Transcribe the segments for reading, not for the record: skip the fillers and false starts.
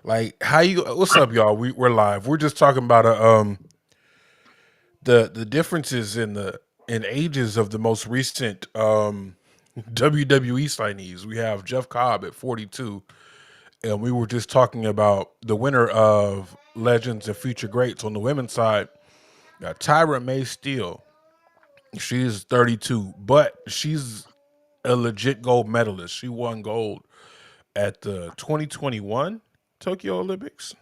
Like, how you? What's up, y'all? We're live. We're just talking about the differences in ages of the most recent WWE signees. We have Jeff Cobb at 42, and we were just talking about the winner of Legends and Future Greats on the women's side. Tyra May Steele. She's 32, but she's a legit gold medalist. She won gold at the 2021 Tokyo Olympics.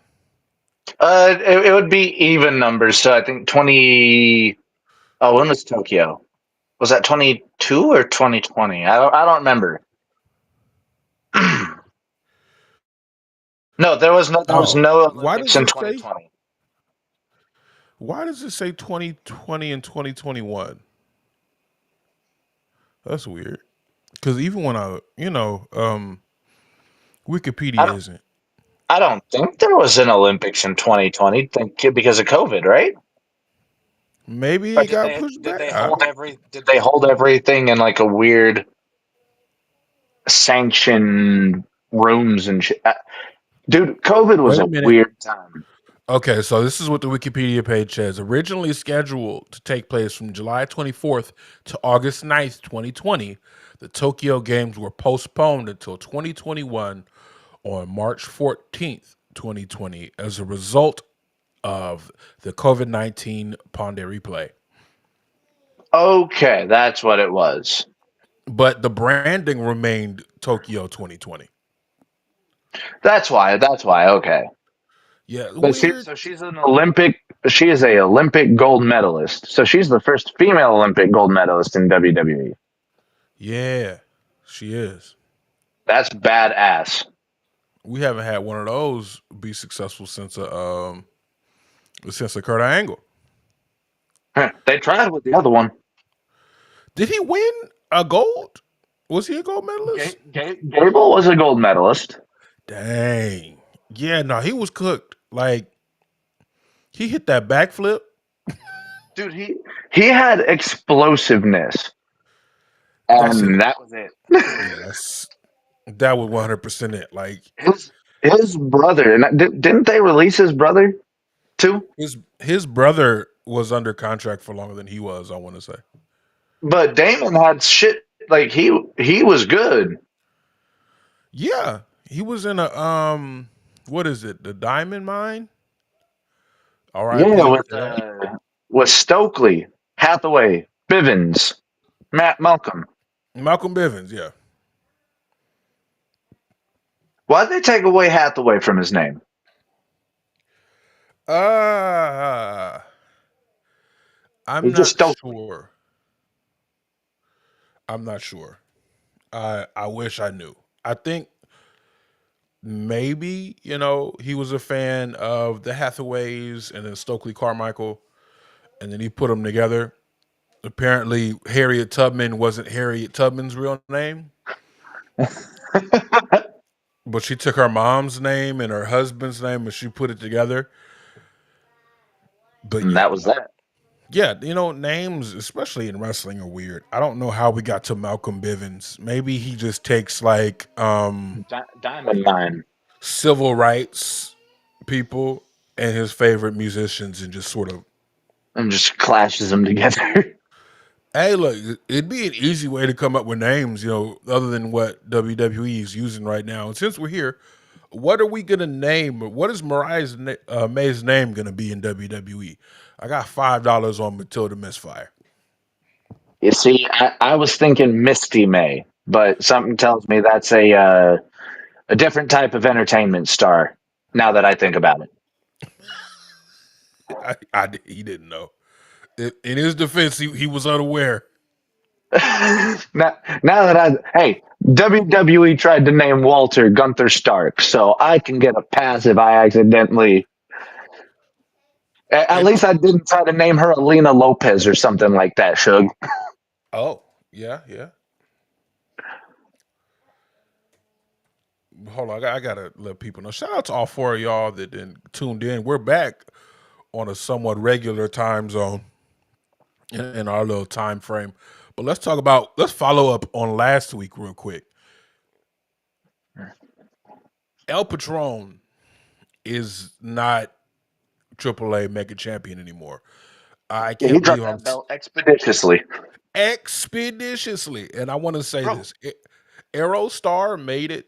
It would be even numbers. So I think 20. Oh, when was Tokyo? Was that 22 or 2020? I don't remember. No, there was Oh, no why Olympics does in it say? 2020. Why does it say 2020 and 2021? That's weird. Because even when I Wikipedia don't isn't. I don't think there was an Olympics in 2020 because of COVID, right? Maybe Or it got pushed back. did they hold everything in like a weird sanctioned rooms and shit? Dude, COVID was Wait a a minute. weird time. Okay, so this is what the Wikipedia page says. Originally scheduled to take place from July 24th to August 9th, 2020, the Tokyo Games were postponed until 2021 on March 14th, 2020, as a result of the COVID-19 Ponde replay. Okay, that's what it was. But the branding remained Tokyo 2020. That's why. That's why. Okay. Yeah, But weird. she's an Olympic. She is a Olympic gold medalist. So she's the first female Olympic gold medalist in WWE. Yeah, she is. That's badass. We haven't had one of those be successful since a Kurt Angle. Huh, they tried with the other one. Did he win a gold? Was he a gold medalist? Gable was a gold medalist. Dang. Yeah, no, he was cooked. Like he hit that backflip. Dude, he had explosiveness, That's it. and that was it. Yeah, that was 100% it. Like His brother, and didn't they release his brother too? his brother was under contract for longer than he was, I want to say. But Damon had shit like he was good. Yeah, he was in a what is it? The Diamond Mine? Yeah, R.I.P. to him. with Stokely, Hathaway, Bivens, Matt Malcolm. Malcolm Bivens, yeah. Why'd they take away Hathaway from his name? Uh I'm It's just not Stokely. sure. I'm not sure. I wish I knew. I think maybe, he was a fan of the Hathaways and then Stokely Carmichael, and then he put them together. Apparently, Harriet Tubman wasn't Harriet Tubman's real name, but she took her mom's name and her husband's name and she put it together. But And yeah, that was that. yeah, names, especially in wrestling, are weird. I don't know how we got to Malcolm Bivens. Maybe he just takes like Diamond Mine. civil rights people and his favorite musicians and just sort of, And just clashes them together. hey, look, it'd be an easy way to come up with names, other than what WWE is using right now. And since we're here, what are we gonna name? What is May's name gonna be in WWE? I got $5 on Matilda Misfire. You see, I was thinking Misty May, but something tells me that's a different type of entertainment star. Now that I think about it. He didn't know. In his defense, he was unaware. Now that hey, WWE tried to name Walter Gunther Stark, so I can get a pass if I accidentally. At And least I didn't try to name her Alina Lopez or something like that, Shug. oh, yeah, yeah. Hold on, I gotta let people know. Shout out to all four of y'all that then tuned in. We're back on a somewhat regular time zone in our little time frame. But let's follow up on last week real quick. El Patron is not AAA Mega Champion anymore. I Yeah, he can't believe dropped I'm that belt expeditiously. expeditiously, and I want to say Bro, this: Aerostar made it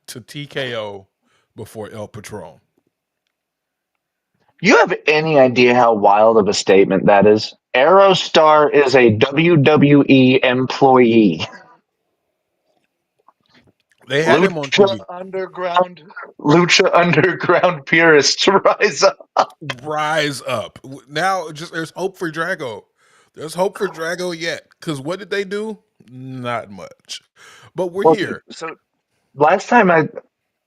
to TKO before El Patron. you have any idea how wild of a statement that is? Aerostar is a WWE employee. They had him on Lucha TV. Underground, Lucha Underground purists rise up. Rise up now. Just there's hope for Drago. There's hope for Drago yet. Because what did they do? Not much. But we're Well, dude, here. so last time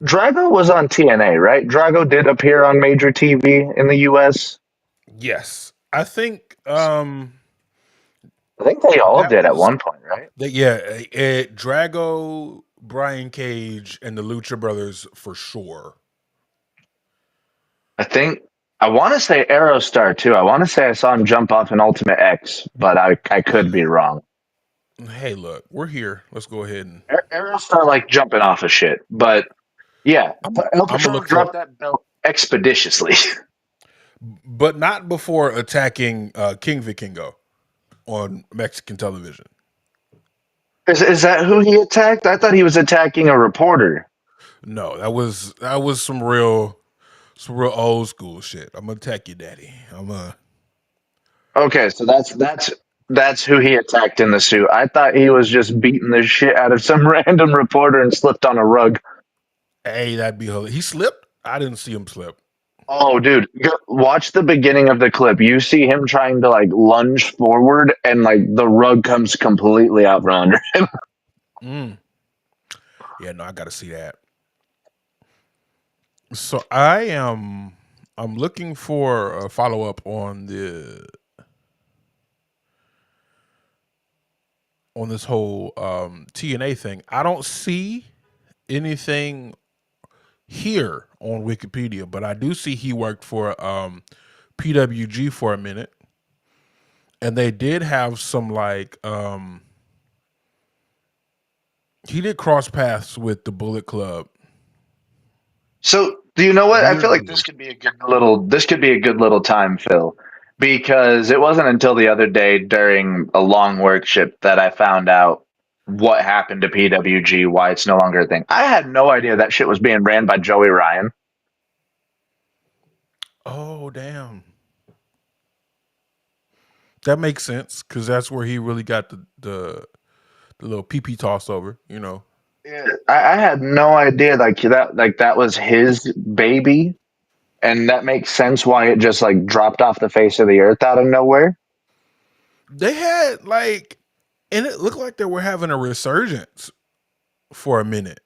Drago was on TNA, right? Drago did appear on major TV in the US. Yes, I think I think they all that did at was one point, right? yeah. Drago, Brian Cage, and the Lucha Brothers for sure. I think I want to say Aerostar too. I want to say I saw him jump off an Ultimate X, but I could be wrong. Hey, look, we're here. Let's go ahead and Aerostar like jumping off of shit, but yeah, I'm El I'm gonna Patron look for, dropped that belt expeditiously. but not before attacking King Vikingo on Mexican television. Is that who he attacked? I thought he was attacking a reporter. No, that was some real old school shit. I'm gonna attack you, daddy. I'm Okay, so that's who he attacked in the suit. I thought he was just beating the shit out of some random reporter and slipped on a rug. hey, that'd be hilarious. He slipped. I didn't see him slip. Oh, dude, watch the beginning of the clip. You see him trying to like lunge forward, and like the rug comes completely out from under him. Mm. Yeah, no, I gotta see that. So I'm looking for a follow up on this whole TNA thing. I don't see anything here on Wikipedia, but I do see he worked for PWG for a minute, and they did have some like he did cross paths with the Bullet Club. So, do you know what? I feel like Weirdly, this could be a good little time, Phil, because it wasn't until the other day during a long work shift that I found out what happened to PWG, why it's no longer a thing. I had no idea that shit was being ran by Joey Ryan. oh damn, that makes sense because that's where he really got the little pee pee toss over. Yeah, I had no idea that was his baby, and that makes sense why it just like dropped off the face of the earth out of nowhere. They had like, and it looked like they were having a resurgence for a minute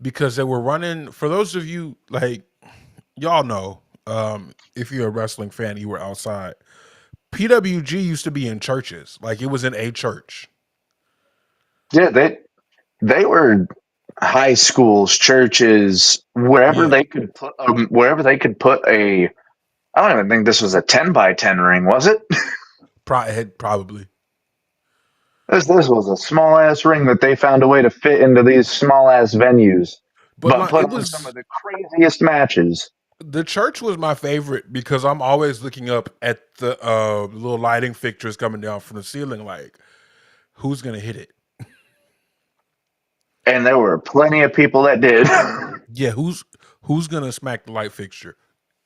because they were running. For those of you like y'all know, if you're a wrestling fan, you were outside. PWG used to be in churches, like it was in a church. Yeah, they were high schools, churches, Yeah, wherever they could put a. I don't even think this was a 10 by 10 ring, was it? probably. This was a small ass ring that they found a way to fit into these small ass venues, But but my put it on some of was the craziest matches. the church was my favorite because I'm always looking up at the little lighting fixtures coming down from the ceiling, like who's gonna hit it? And there were plenty of people that did. Yeah, who's gonna smack the light fixture?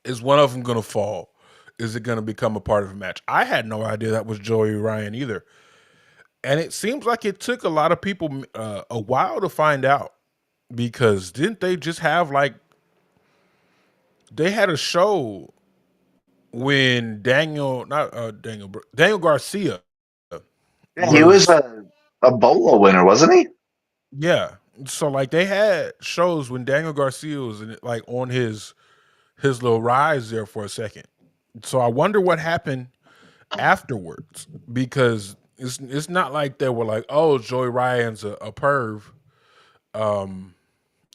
Is one of them gonna fall? Is it gonna become a part of a match? I had no idea that was Joey Ryan either, and it seems like it took a lot of people a while to find out because didn't they just have like they had a show when Daniel not Daniel Garcia Yeah, he was was a Bolo winner, wasn't he? yeah. So like they had shows when Daniel Garcia was like on his little rise there for a second. So I wonder what happened afterwards because it's not like they were like, oh, Joey Ryan's a perv, um,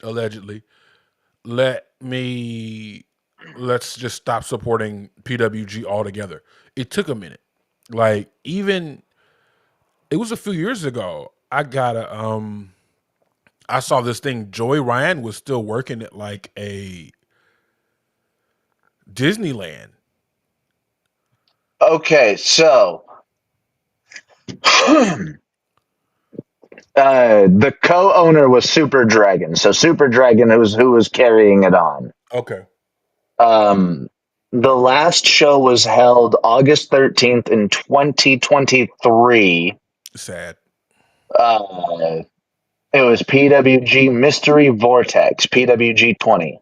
allegedly. Let me let's just stop supporting PWG altogether. It took a minute. Like even it was a few years ago. I got I saw this thing. Joey Ryan was still working at like a Disneyland. Okay, so the co-owner was Super Dragon. So Super Dragon was who was carrying it on. Okay. Um, the last show was held August 13th in 2023. Sad. Uh, it was PWG Mystery Vortex, PWG 20.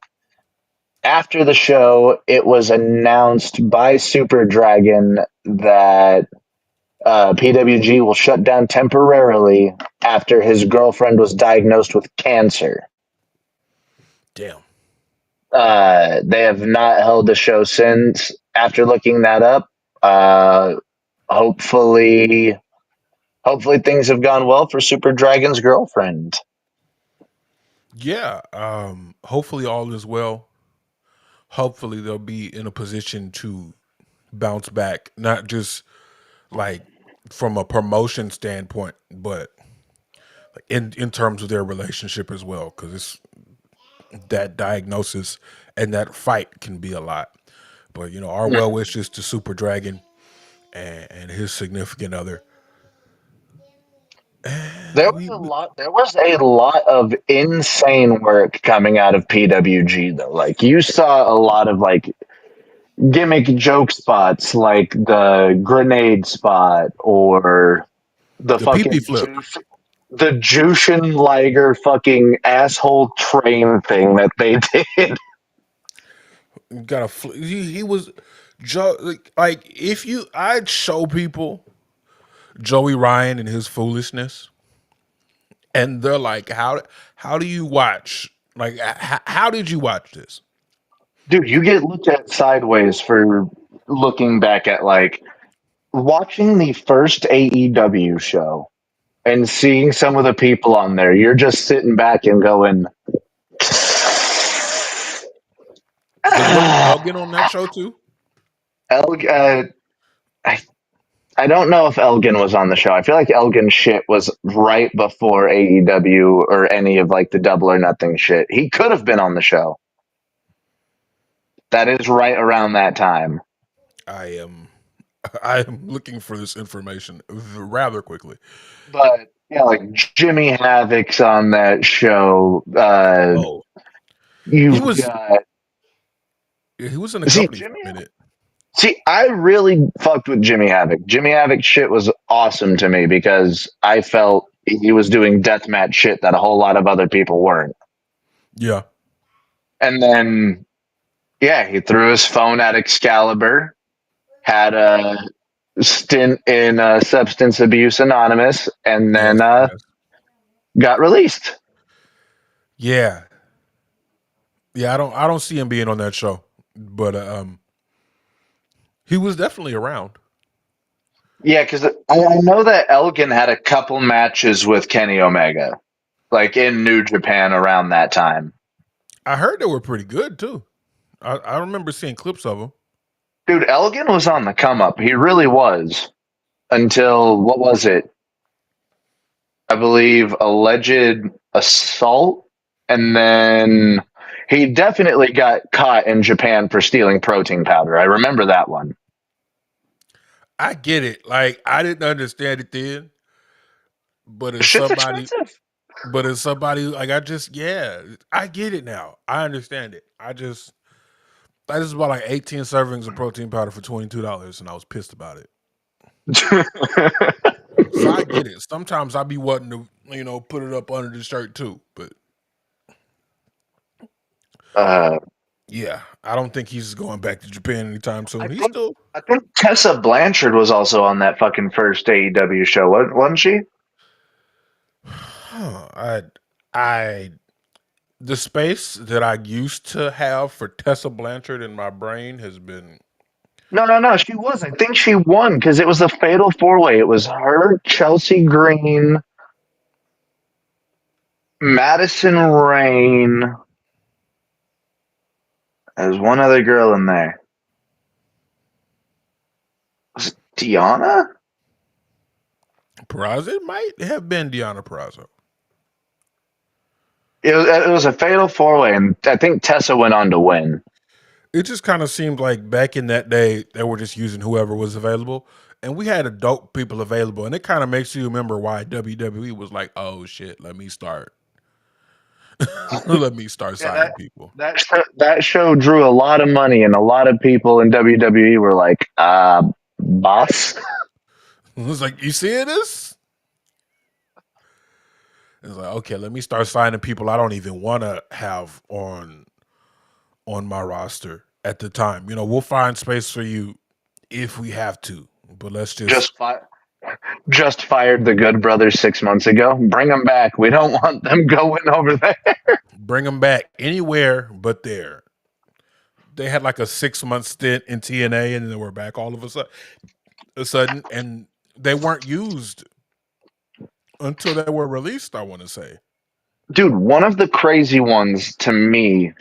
After the show, it was announced by Super Dragon that PWG will shut down temporarily after his girlfriend was diagnosed with cancer. Damn. They have not held the show since. After looking that up, uh, hopefully, hopefully things have gone well for Super Dragon's girlfriend. Yeah. Hopefully all is well. Hopefully they'll be in a position to bounce back, not just like from a promotion standpoint, but in terms of their relationship as well, because it's that diagnosis and that fight can be a lot. But our well wishes to Super Dragon and his significant other. There was We, a we lot. There was a lot of insane work coming out of PWG though. Like you saw a lot of like gimmick joke spots, like the grenade spot or the the PP fucking flip the Jushin Liger fucking asshole train thing that they did. got a he was Joe like if you I'd show people Joey Ryan and his foolishness, and they're like, how do you watch? Like, how did you watch this? Dude, you get looked at sideways for looking back at like watching the first AEW show and seeing some of the people on there. You're just sitting back and going, Wasn't ah. Elgin on that show too? I, I don't know if Elgin was on the show. I feel like Elgin shit was right before AEW or any of like the Double or Nothing shit. He could have been on the show. That is right around that time. I am I am looking for this information rather quickly. But yeah, like Jimmy Havoc's on that show. Oh, he You've was got he was in the see company for Jimmy. a minute. See, I really fucked with Jimmy Havoc. Jimmy Havoc shit was awesome to me because I felt he was doing deathmatch shit that a whole lot of other people weren't. Yeah, And then, yeah, he threw his phone at Excalibur, had a stint in Substance Abuse Anonymous, and then yes, yes, got released. yeah, yeah. I don't see him being on that show, but he was definitely around. Yeah, because I know that Elgin had a couple matches with Kenny Omega, like in New Japan around that time. I heard they were pretty good too. I remember seeing clips of them. Dude, Elgin was on the come up. He really was. Until, what was it? I believe alleged assault. And then he definitely got caught in Japan for stealing protein powder. I remember that one. I get it. Like I didn't understand it then, but as Shit's somebody, expensive. like I get it now. I understand it. I just bought like 18 servings of protein powder for $22, and I was pissed about it. So I get it. Sometimes I be wanting to, put it up under the shirt too. But uh, yeah, I don't think he's going back to Japan anytime I soon. He's think still, I think Tessa Blanchard was also on that fucking first AEW show, wasn't she? huh, I, the space that I used to have for Tessa Blanchard in my brain has been, No, no, no. She was. I think she won because it was a fatal four way. It was her, Chelsea Green, Madison Rain. There's one other girl in there. Was it Tiana? Peraza. It might have been Deanna Peraza. It was a fatal 4-way, and I think Tessa went on to win. It just kind of seemed like back in that day they were just using whoever was available, and we had adult people available, and it kind of makes you remember why WWE was like, "Oh shit, let me start, let me start Yeah, signing people." that show drew a lot of money, and a lot of people in WWE were like, boss. It was like, "You see this?" It's like, okay, let me start signing people I don't even want to have on my roster at the time. You know, we'll find space for you if we have to, but let's just Just just fired the Good Brothers 6 months ago. Bring them back. We don't want them going over there. bring them back anywhere but there. They had like a 6 month stint in TNA, and then they were back all of a sudden, and they weren't used until they were released. I want to say, Dude, one of the crazy ones to me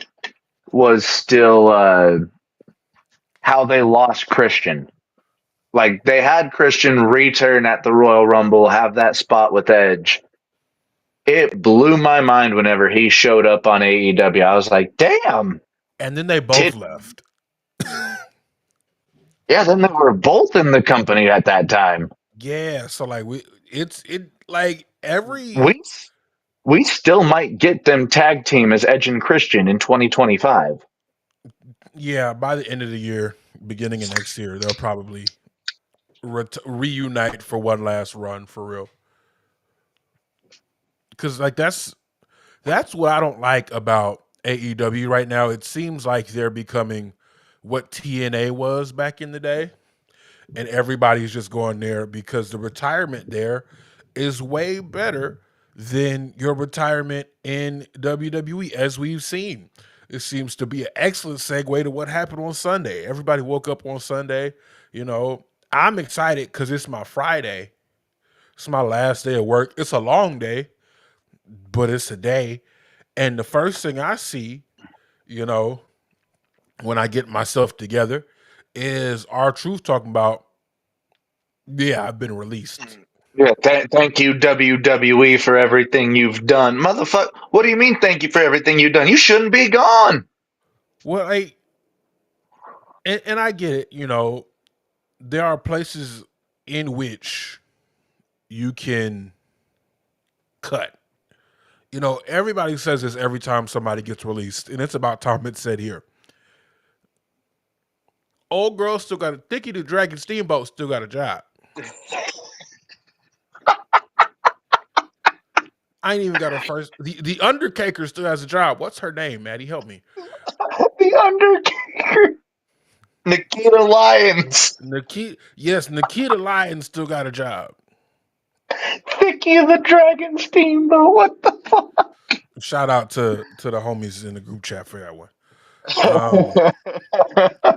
was still how they lost Christian. Like they had Christian return at the Royal Rumble, have that spot with Edge. It blew my mind whenever he showed up on AEW. I was like, damn. and then they both Did left. Yeah, then they were both in the company at that time. Yeah, so like it like every We we still might get them tag team as Edge and Christian in 2025. yeah, by the end of the year, beginning of next year, they'll probably reunite for one last run for real. Because like that's what I don't like about AEW right now. It seems like they're becoming what TNA was back in the day, and everybody's just going there because the retirement there is way better than your retirement in WWE, as we've seen. It seems to be an excellent segue to what happened on Sunday. Everybody woke up on Sunday. You know, I'm excited because it's my Friday. It's my last day of work. It's a long day, but it's a day. And the first thing I see, you know, when I get myself together is our truth talking about, yeah, I've been released. Yeah, thank you WWE for everything you've done, motherfucker. What do you mean? Thank you for everything you've done. You shouldn't be gone. Well, and I get it, you know, there are places in which you can cut. You know, everybody says this every time somebody gets released, and it's about time it's said here. Old girl still got a Thicky the Dragon Steamboat still got a job. I ain't even got her first. The Undertaker still has a job. What's her name, Maddie? Help me. The Undertaker, Nikita Lyons, Nikita Lyons still got a job. Vicky the Dragon Steamboat. What the fuck? Shout out to the homies in the group chat for that one. Um,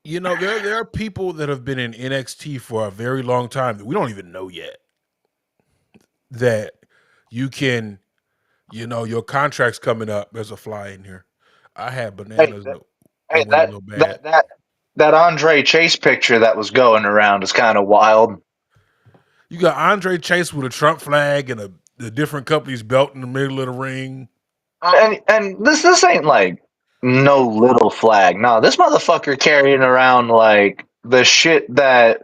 you know, there are people that have been in NXT for a very long time that we don't even know yet. That you can, you know, your contract's coming up. There's a fly in here. I had hey, bananas that, that hey, went a that little bad. that that that Andre Chase picture that was going around is kind of wild. You got Andre Chase with a Trump flag and the different company's belt in the middle of the ring. And this ain't like no little flag. No, this motherfucker carrying around like the shit that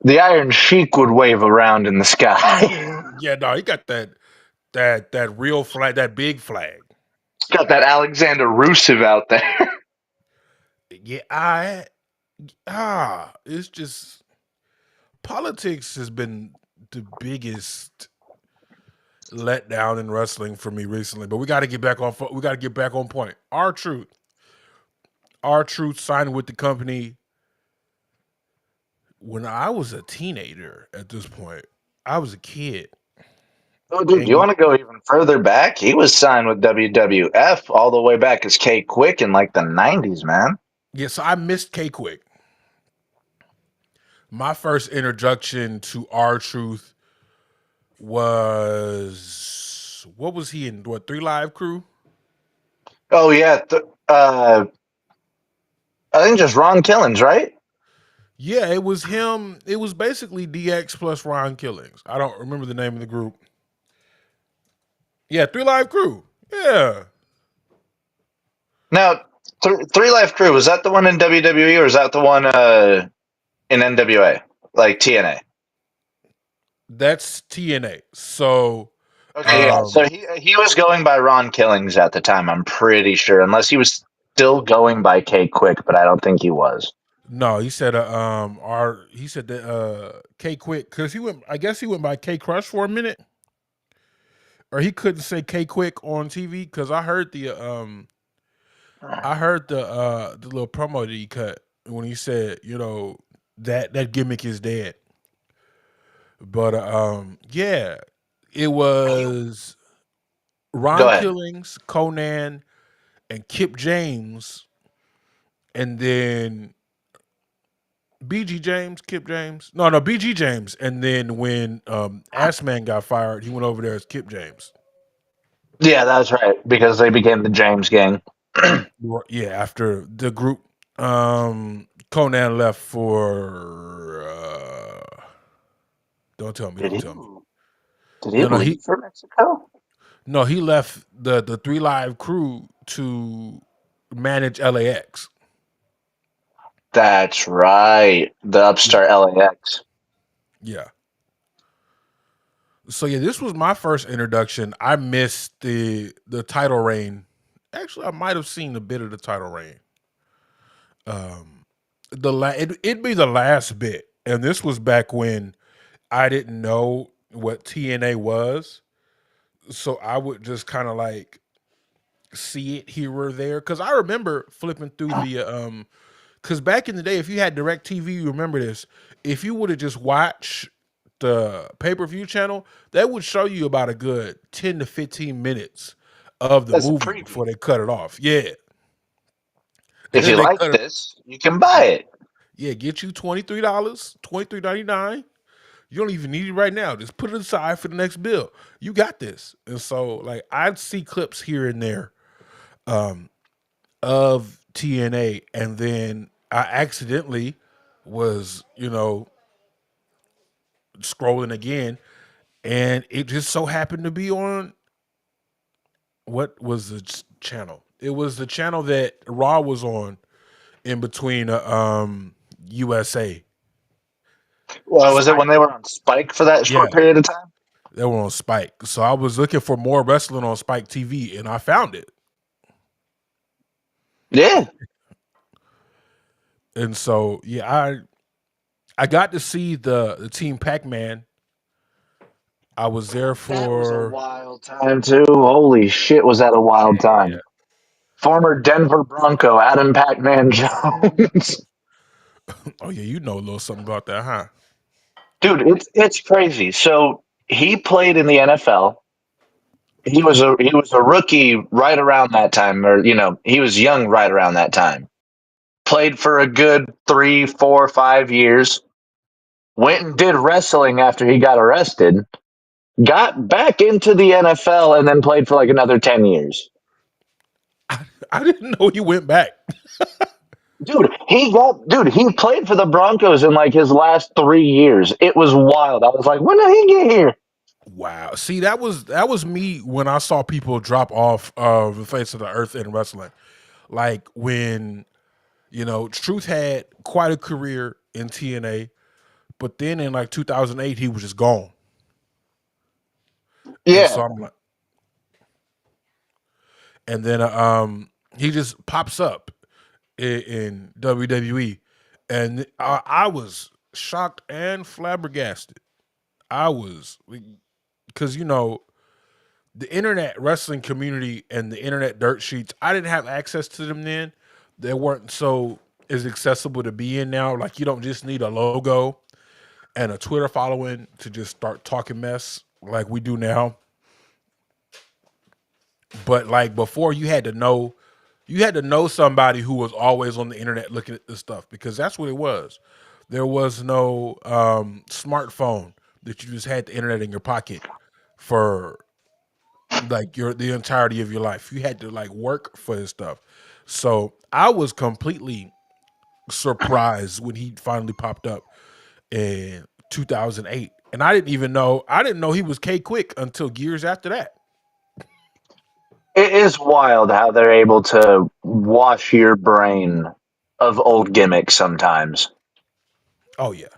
the Iron Sheik would wave around in the sky. Yeah, no, he got that real flag, that big flag. Got that Alexander Rusev out there. Yeah, it's just politics has been the biggest letdown in wrestling for me recently. But we got to get back on. We got to get back on point. Our truth signed with the company when I was a teenager. At this point, I was a kid, Oh, dude, and you want to go even further back? He was signed with WWF all the way back as K Quick in like the 90s, man. yeah, so I missed K Quick. My first introduction to our truth was what was he in? What 3 Live Crew? Oh, yeah. I think just Ron Killings, right? Yeah, it was him. It was basically DX plus Ron Killings. I don't remember the name of the group. Yeah, Three Live Crew. Yeah. Now, Three Life Crew, was that the one in WWE or is that the one in NWA? Like TNA? That's TNA. So Okay, yeah. So um he was going by Ron Killings at the time, I'm pretty sure, unless he was still going by K Quick, but I don't think he was. no, he said our he said that K Quick because he went I guess he went by K Crush for a minute. Or he couldn't say K Quick on TV because I heard the little promo that he cut when he said, that gimmick is dead. But yeah, it He, was go Ron ahead. Killings, Conan, and Kip James, and then BG James, Kip James. No, BG James. And then when Ass Man got fired, he went over there as Kip James. Yeah, that's right, because they became the James Gang. Yeah, after the group Conan left for don't tell me, Did don't he? tell me. Did he No, no, he leave for Mexico? no, he left the Three Live Crew to manage LAX. That's right, the Yeah. upstart LAX. Yeah. So yeah, this was my first introduction. I missed the title reign. Actually, I might have seen a bit of the title reign. Um it'd be the last bit. And this was back when I didn't know what TNA was. So I would just kind of like see it here or there because I remember flipping through the because back in the day, if you had Direct TV, you remember this. If you would have just watched the pay per view channel, that would show you about a good 10 to 15 minutes of the As a movie preview. before they cut it off. Yeah, and If then you they like cut it. this, you can buy it. Yeah, get you $23, 23.99. You don't even need it right now. Just put it aside for the next bill. You got this. And so, like, I'd see clips here and there um, of TNA, and then I accidentally was, scrolling again, and it just so happened to be on what was the channel? It was the channel that Raw was on in between USA Well, was it Spike. when they were on Spike for that Yeah, short period of time? they were on Spike. So I was looking for more wrestling on Spike TV, and I found it. Yeah, And so yeah, I got to see the Team Pac Man. I was there that was a for wild time too. Holy shit, was that a wild yeah. time? Former Denver Bronco Adam Pac-Man Jones. Oh yeah, you know a little something about that, huh? Dude, it's crazy. So he played in the NFL. He was a rookie right around that time, or he was young right around that time. Played for a good 3, 4, 5 years. Went and did wrestling after he got arrested. Got back into the NFL and then played for like another 10 years. I didn't know he went back. Dude, he played for the Broncos in like his last 3 years. It was wild. I was like, when did he get here? Wow. See, that was me when I saw people drop off of the face of the earth in wrestling. Like when, Truth had quite a career in TNA, but then in like 2008 he was just gone. And Yeah. so I'm like and then he just pops up in WWE, and I was shocked and flabbergasted. I was because the internet wrestling community and the internet dirt sheets. I didn't have access to them then. They weren't so as accessible to be in now. Like you don't just need a logo and a Twitter following to just start talking mess like we do now. But like before, you had to know somebody who was always on the internet looking at this stuff because that's what it was. There was no smartphone that you just had the internet in your pocket for like the entirety of your life. You had to like work for this stuff. So I was completely surprised when he finally popped up in 2008, and I didn't know he was K Quick until years after that. It is wild how they're able to wash your brain of old gimmicks sometimes. Oh yeah.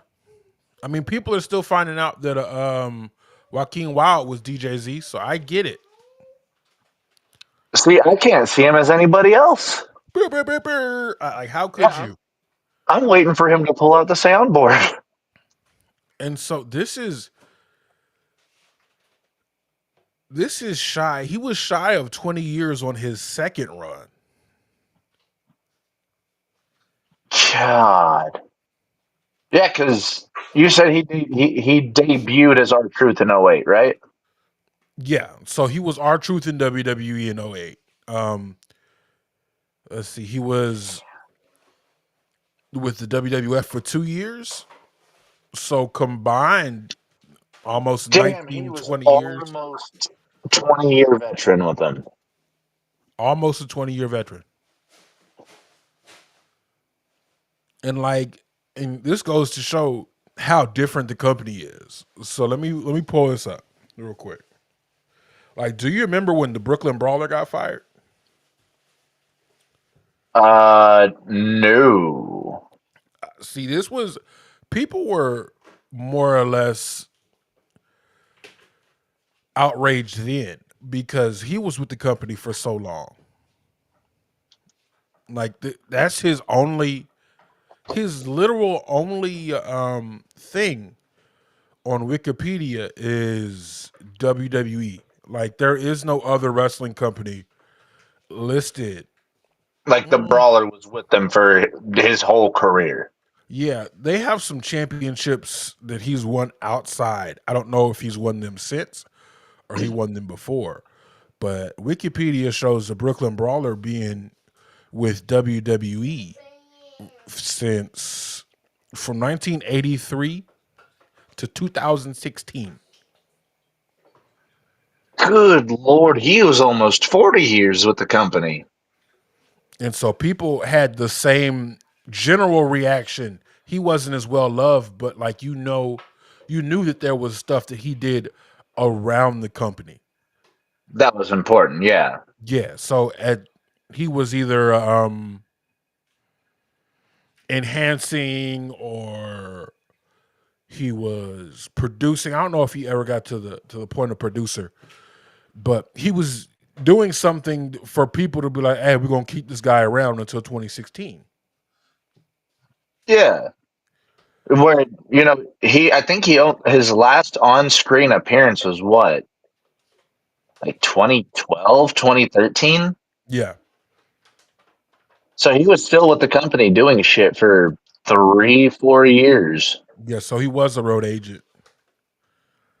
I mean, people are still finding out that Joaquin Wild was DJ Z, so I get it. See, I can't see him as anybody else. Brr, brr, brr, brr. Like, how could Yeah, you? I'm waiting for him to pull out the soundboard. And so this is shy. He was shy of 20 years on his second run. God. Yeah, because you said he debuted as our Truth in '08, right? Yeah. So he was our truth in WWE in '08. Um, let's see. He was with the WWF for 2 years. So combined, almost Damn, he 19, was 20 years. almost 20-year veteran with them. Almost a 20-year veteran. And like, and this goes to show how different the company is. So let me pull this up real quick. Like, do you remember when the Brooklyn Brawler got fired? No. See, this was people were more or less outraged then because he was with the company for so long. Like that's his literal only thing on Wikipedia is WWE. Like there is no other wrestling company listed. Like the Mm, Brawler was with them for his whole career. yeah, they have some championships that he's won outside. I don't know if he's won them since or he won them before. But Wikipedia shows the Brooklyn Brawler being with WWE since from 1983 to 2016. Good Lord, he was almost 40 years with the company. And so people had the same general reaction. He wasn't as well loved, but like you knew that there was stuff that he did around the company. That was important, yeah. Yeah, so he was either enhancing or he was producing. I don't know if he ever got to the point of producer, but he was doing something for people to be like, "Hey, we're gonna keep this guy around until 2016." Yeah. Where, I think his last on screen appearance was what? Like 2012, 2013. Yeah, So he was still with the company doing shit for 3, 4 years. yeah. So he was a road agent.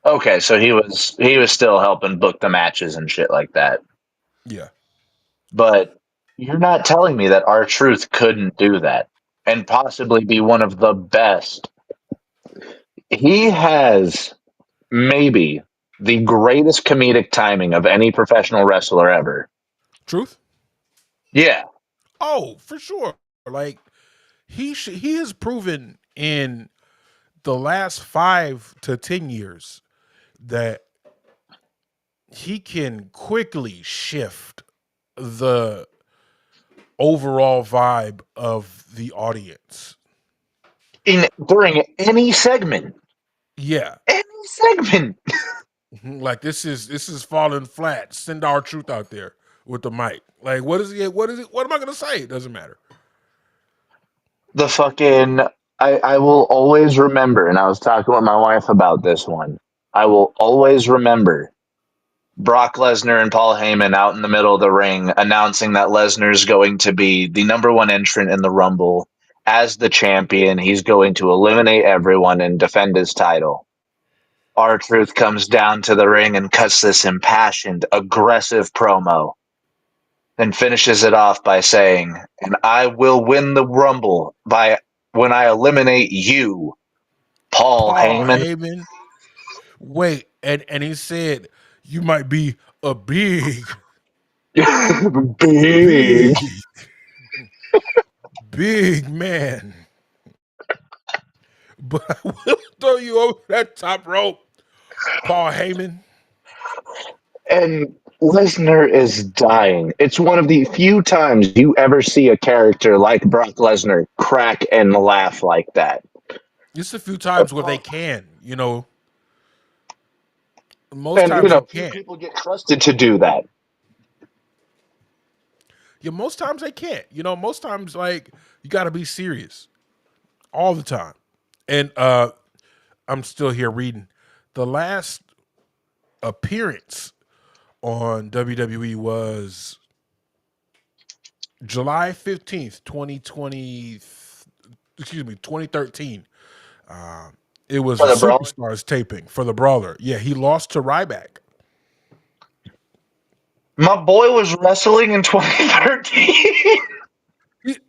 Okay, so he was still helping book the matches and shit like that. Yeah, But you're not telling me that our Truth couldn't do that and possibly be one of the best. He has maybe the greatest comedic timing of any professional wrestler ever. truth. Yeah, Oh, for sure. Like he has proven in the last 5 to 10 years that he can quickly shift the overall vibe of the audience. in during any segment, Yeah. any segment. Like this is falling flat. Send our truth out there with the mic. Like what is it? What is it? What am I gonna say? It doesn't matter. The fucking I will always remember, and I was talking with my wife about this one. I will always remember Brock Lesnar and Paul Heyman out in the middle of the ring announcing that Lesnar's going to be the number one entrant in the Rumble as the champion. He's going to eliminate everyone and defend his title. R-Truth comes down to the ring and cuts this impassioned, aggressive promo, then finishes it off by saying, "And I will win the Rumble by when I eliminate you, Paul Paul Heyman." Heyman. Wait, and he said you might be a Big. big, big man, but we'll throw you over that top rope, Paul Heyman. And Lesnar is dying. It's one of the few times you ever see a character like Brock Lesnar crack and laugh like that. It's a few times where they can, most And, times they few can't. people get trusted to do that. Yeah, most times they can't. Most times like you got to be serious all the time. And I'm still here reading. The last appearance on WWE was July 15th, 2020. Excuse me, 2013. It was For a the brawler. Superstars taping for the Brawler. Yeah, he lost to Ryback. My boy was wrestling in 2013.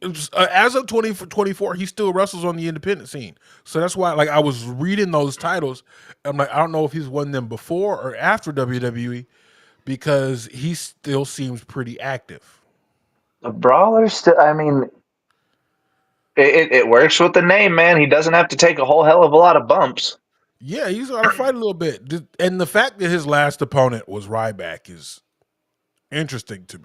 As of 2024, he still wrestles on the independent scene. So that's why, like, I was reading those titles. I'm like, I don't know if he's won them before or after WWE because he still seems pretty active. The brawler still. I mean, it works with the name, man. He doesn't have to take a whole hell of a lot of bumps. Yeah, he's got to fight a little bit. And the fact that his last opponent was Ryback is interesting to me.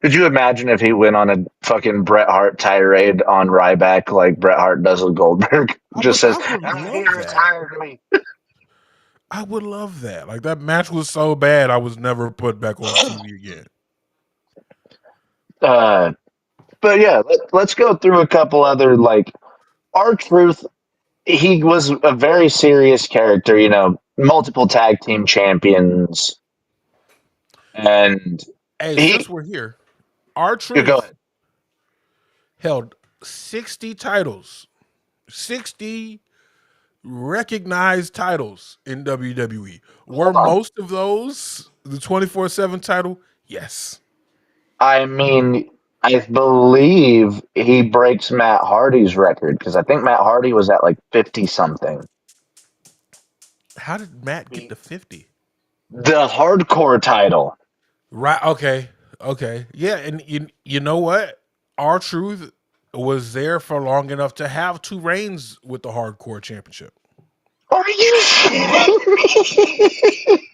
Could you imagine if he went on a fucking Bret Hart tirade on Ryback like Bret Hart does with Goldberg? Just says, I would he love that. retired me. I would love that. Like that match was so bad, I was never put back on TV again. Uh, but yeah, let's go through a couple other, like, R-Truth. He was a very serious character, multiple tag team champions. And Hey, since he, we're here, our you go truth ahead. held 60 titles, 60 recognized titles in WWE. Were Hold on. most of those the 24/7 title? Yes. I mean, I believe he breaks Matt Hardy's record because I think Matt Hardy was at like 50 something. How did Matt get to 50? The hardcore title. Right. Okay. Okay. Yeah. And you know what? Our truth was there for long enough to have two reigns with the hardcore championship. Are you kidding me?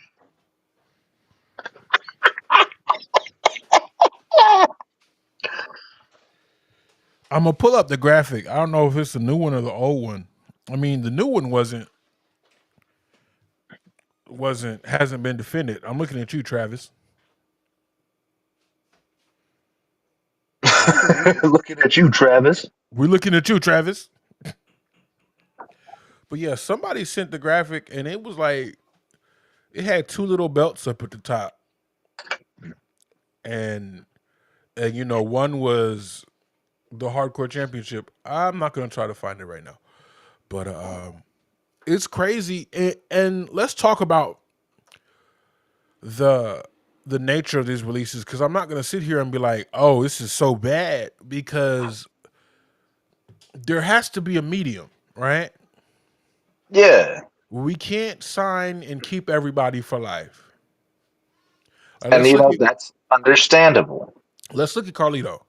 I'm gonna pull up the graphic. I don't know if it's the new one or the old one. I mean, the new one wasn't hasn't been defended. I'm looking at you, Travis. Looking at you, Travis. We're looking at you, Travis. But yeah, somebody sent the graphic, and it was like it had two little belts up at the top, and one was the hardcore championship. I'm not gonna try to find it right now, but it's crazy. And let's talk about the the nature of these releases because I'm not gonna sit here and be like, oh, this is so bad because there has to be a medium, right? Yeah. We can't sign and keep everybody for life. And, that's understandable. Let's look at Carlito.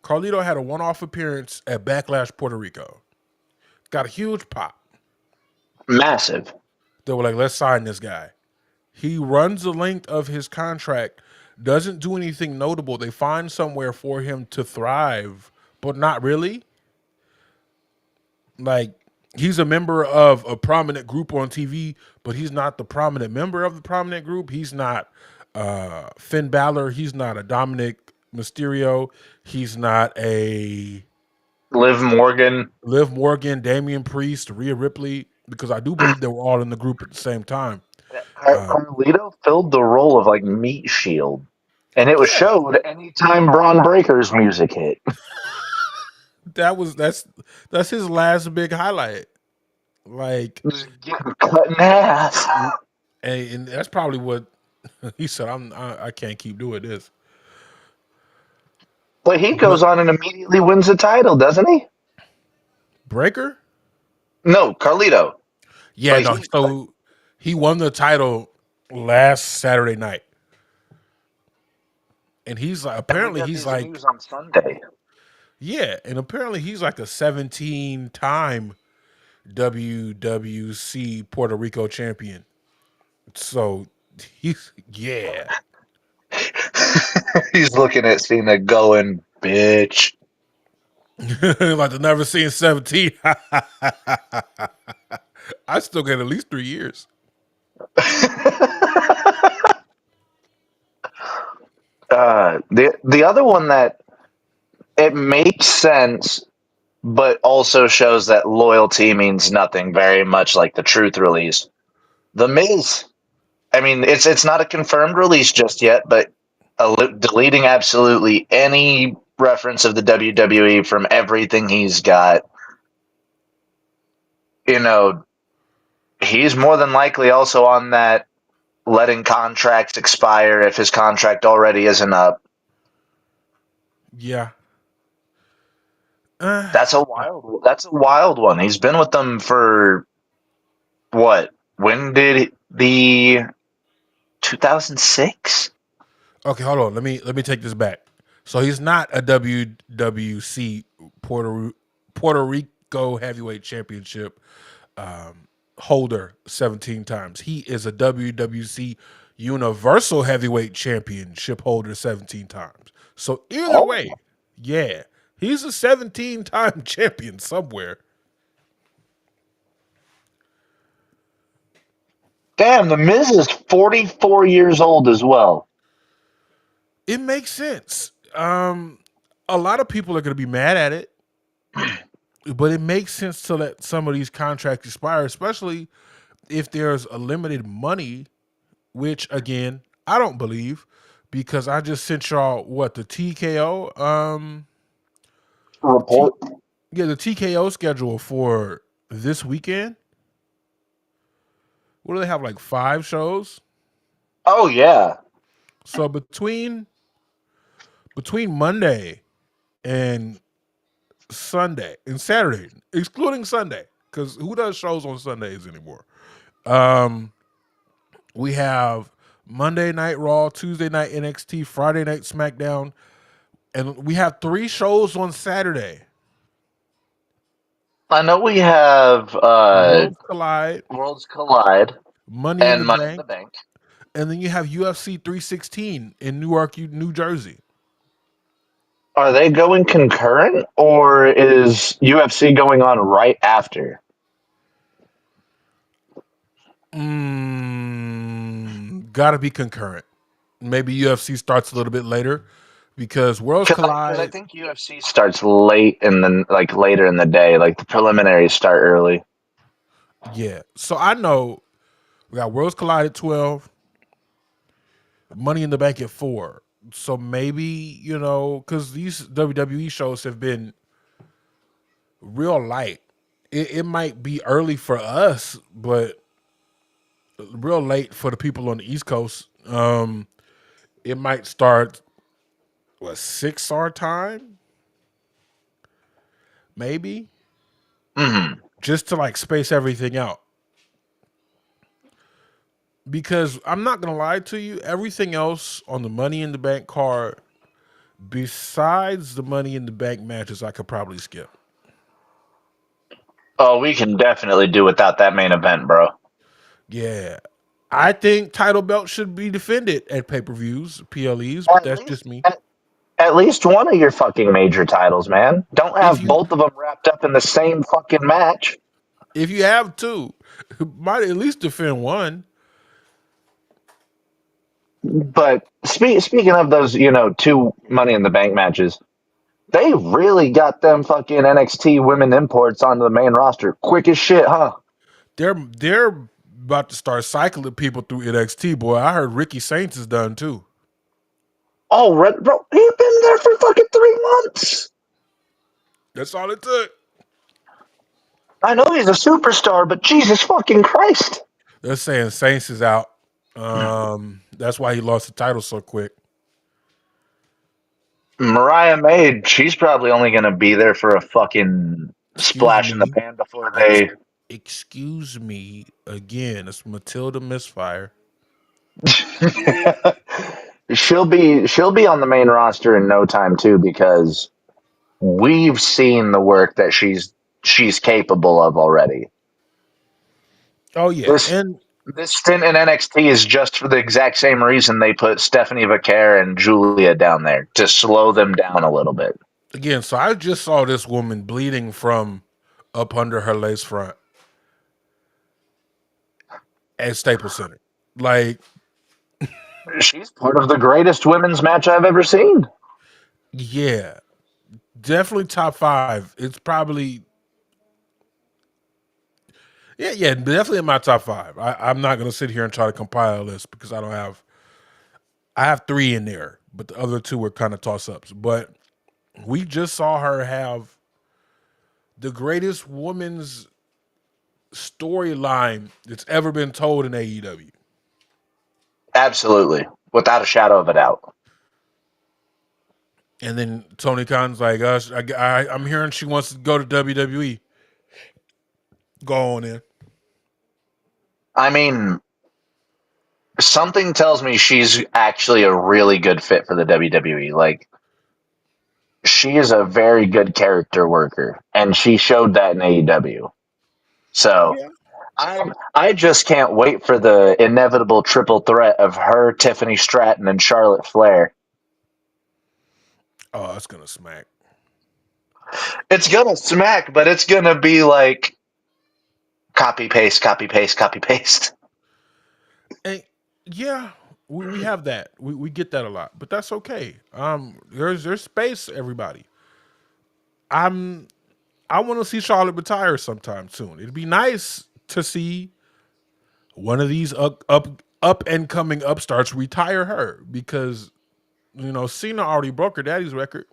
Carlito had a one-off appearance at Backlash Puerto Rico. Got a huge pop. Massive. They were like, let's sign this guy. He runs the length of his contract, doesn't do anything notable. They find somewhere for him to thrive, but not really. Like, he's a member of a prominent group on TV, but he's not the prominent member of the prominent group. He's not Finn Balor. He's not a Dominic Mysterio. He's not a Liv Morgan. Liv Morgan, Damian Priest, Rhea Ripley, because I do believe they were all in the group at the same time. Carlito filled the role of like Meat Shield. And it was Yeah, showed anytime Braun Breaker's music hit. that's his last big highlight. Like, Just getting cut in half. and that's probably what he said. I can't keep doing this. But he But goes on and immediately wins the title, doesn't he? Breaker, No, Carlito. yeah, But no. So he won the title last Saturday night, and he's like, and we apparently got he's these like, news on Sunday. yeah, and apparently he's like a 17-time WWC Puerto Rico champion. So yeah. He's looking at Cena going, bitch. Like the never seen 17. I still get at least 3 years. The other one that it makes sense, but also shows that loyalty means nothing. Very much like the Truth release, The Miz. I mean, it's not a confirmed release just yet, but deleting absolutely any reference of the WWE from everything he's got. You know, he's more than likely also on that letting contracts expire if his contract already isn't up. Yeah. That's a wild one. He's been with them for what? When did the 2006? Okay, hold on. Let me take this back. So he's not a WWC Puerto Rico Heavyweight Championship holder 17 times. He is a WWC Universal Heavyweight Championship holder 17 times. So either Oh, way, yeah, he's a 17-time champion somewhere. damn, the Miz is 44 years old as well. It makes sense. A lot of people are going to be mad at it, but it makes sense to let some of these contracts expire, especially if there's a limited money, which again, I don't believe because I just sent y'all what the TKO T Report. yeah, the TKO schedule for this weekend. What do they have, like 5 shows? Oh yeah. So between Monday and Sunday and Saturday, excluding Sunday, because who does shows on Sundays anymore? Um, we have Monday Night Raw, Tuesday night NXT, Friday night SmackDown, and we have 3 shows on Saturday. I know we have Worlds Collide, Worlds Collide Money in and the Money in Bank, the Bank. and then you have UFC 316 in Newark, New Jersey. Are they going concurrent or is UFC going on right after? Gotta be concurrent. Maybe UFC starts a little bit later because Worlds Because I Collide. think UFC starts late in the like later in the day. Like the preliminaries start early. Yeah. So I know we got Worlds Collide at 12, Money in the Bank at 4. So maybe, because these WWE shows have been real light. It might be early for us, but real late for the people on the East Coast. It might start, 6 our time? Maybe. Hmm. Just to like space everything out. Because I'm not gonna lie to you, everything else on the Money in the Bank card, besides the Money in the Bank matches, I could probably skip. Oh, we can definitely do without that main event, bro. Yeah, I think title belts should be defended at pay-per-views, PLEs, but At that's just least, me. at least one of your fucking major titles, man. Don't If have you both of them wrapped up in the same fucking match. if you have two, might at least defend one. But speaking of those, two Money in the Bank matches, they really got them fucking NXT women imports onto the main roster quick as shit, huh? They're about to start cycling people through NXT. Boy, I heard Ricky Saints is done too. Oh, bro, he's been there for fucking 3 months. That's all it took. I know he's a superstar, but Jesus fucking Christ. They're saying Saints is out. That's why he lost the title so quick. Mariah May, she's probably only going to be there for a fucking Excuse splash in the me. pan before Ex- they. excuse me again. It's Matilda Misfire. she'll be on the main roster in no time too because we've seen the work that she's capable of already. Oh yeah, This and This stint in NXT is just for the exact same reason they put Stephanie Vaquer and Julia down there to slow them down a little bit. Again, so I just saw this woman bleeding from up under her lace front at Staples Center. Like, She's part of the greatest women's match I've ever seen. yeah, definitely top 5. It's probably yeah, definitely in my top 5. I'm not gonna sit here and try to compile a list because I don't have. I have 3 in there, but the other 2 were kind of toss ups. But we just saw her have the greatest women's storyline that's ever been told in AEW. Absolutely. Without a shadow of a doubt. And then Tony Khan's like, I'm hearing she wants to go to WWE. Go on in. I mean, something tells me she's actually a really good fit for the WWE. Like, she is a very good character worker, and she showed that in AEW. So Yeah. I just can't wait for the inevitable triple threat of her, Tiffany Stratton, and Charlotte Flair. Oh, that's gonna smack. It's gonna smack, but it's gonna be like copy paste, copy paste, copy paste. And yeah, we have that. We get that a lot, but that's okay. There's space, everybody. I'm I want to see Charlotte retire sometime soon. It'd be nice to see one of these up and coming upstarts retire her because Cena already broke her daddy's record.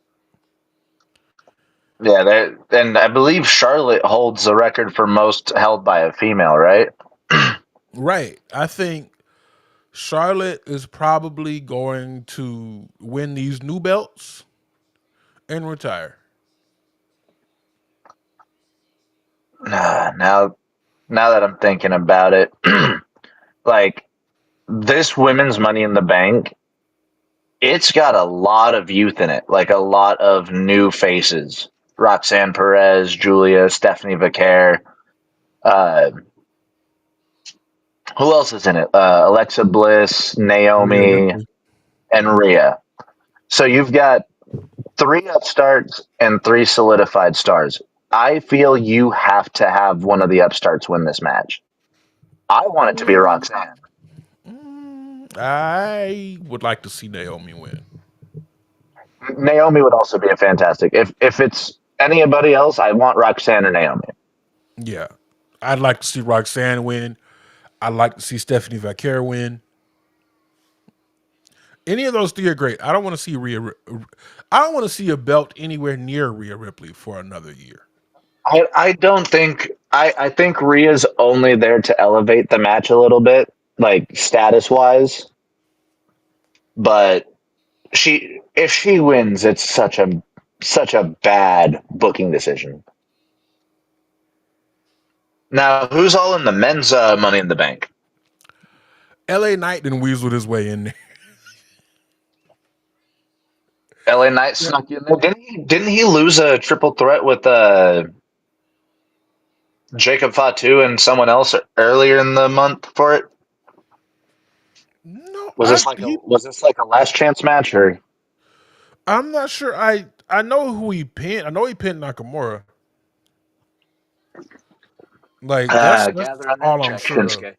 Yeah, and I believe Charlotte holds the record for most held by a female, right? Right. I think Charlotte is probably going to win these new belts and retire. Now, now that I'm thinking about it, like this women's Money in the Bank, it's got a lot of youth in it, like a lot of new faces. Roxanne Perez, Julia, Stephanie Vaquer. Uh, who else is in it? Alexa Bliss, Rhea Naomi, Ripley. and Rhea. So you've got 3 upstarts and 3 solidified stars. I feel you have to have one of the upstarts win this match. I want it to be Mm, Roxanne. I would like to see Naomi win. Naomi would also be a fantastic. If it's anybody else, I want Roxanne or Naomi. Yeah. I'd like to see Roxanne win. I'd like to see Stephanie Vaquer win. Any of those 3 are great. I don't want to see I don't want to see a belt anywhere near Rhea Ripley for another year. I don't think I think Rhea's only there to elevate the match a little bit, like status wise. But if she wins, it's such a bad booking decision. Now, who's all in the men's Money in the Bank? LA Knight then weaseled his way in there. LA Knight snuck in there. Didn't he lose a triple threat with Jacob Fatu and someone else earlier in the month for it? No, Was this like a last chance match or? I'm not sure. I know who he pinned. I know he pinned Nakamura. Like that's Gather on that all I'm check, sure of. Shinsuke.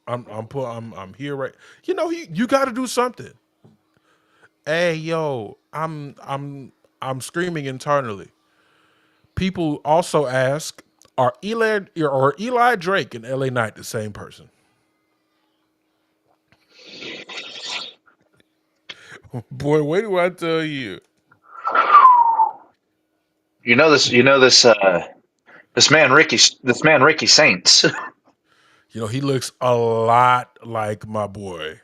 I'm here right. You got to do something. Hey yo, I'm screaming internally. People also ask, are Eli Drake and LA Knight the same person? Boy, what do I tell you? This man Ricky Saints. He looks a lot like my boy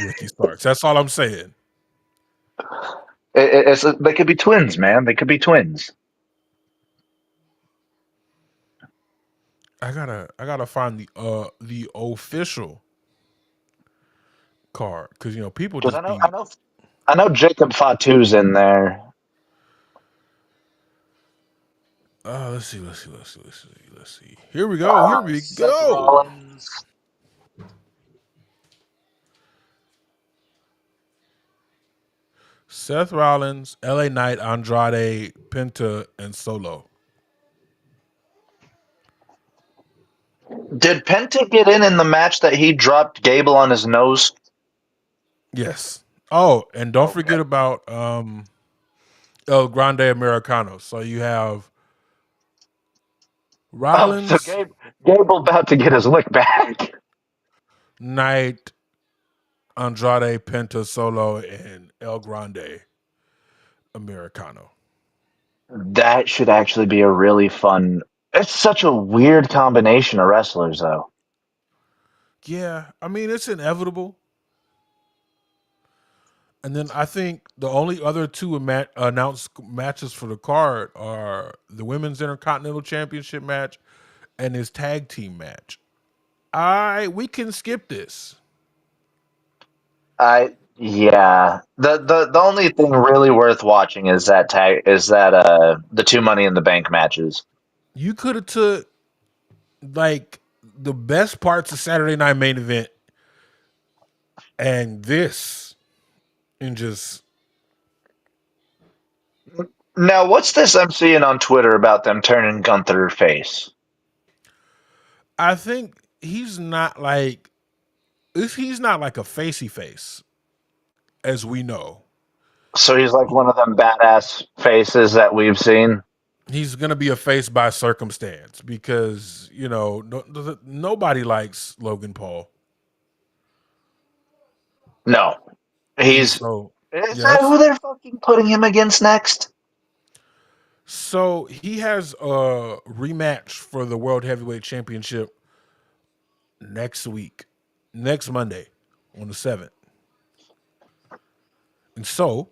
Ricky Starks. That's all I'm saying. They could be twins, man. They could be twins. I gotta find the official card because people Because just be I know Jacob Fatu's in there. Let's see. Here we go. Here we Seth go. Rollins. Seth Rollins, LA Knight, Andrade, Penta, and Solo. Did Penta get in the match that he dropped Gable on his nose? Yes. Oh, and don't Okay. forget about El Grande Americano. So you have Oh, so Rollins, Gable about to get his lick back. Knight, Andrade, Penta, Solo, and El Grande Americano. That should actually be a really fun. It's such a weird combination of wrestlers, though. Yeah, I mean it's inevitable. And then I think the only other two announced matches for the card are the Women's Intercontinental Championship match and his tag team match. We can skip this. Yeah. The only thing really worth watching is that the two Money in the Bank matches. You could have took like the best parts of Saturday Night Main Event and this and just Now, what's this I'm seeing on Twitter about them turning Gunther face? I think he's not like a facey face as we know. So he's like one of them badass faces that we've seen. He's gonna be a face by circumstance because nobody likes Logan Paul. No, And he's. so Is that yes, who they're fucking putting him against next? so he has a rematch for the World Heavyweight Championship next week, next Monday on the 7th. And so,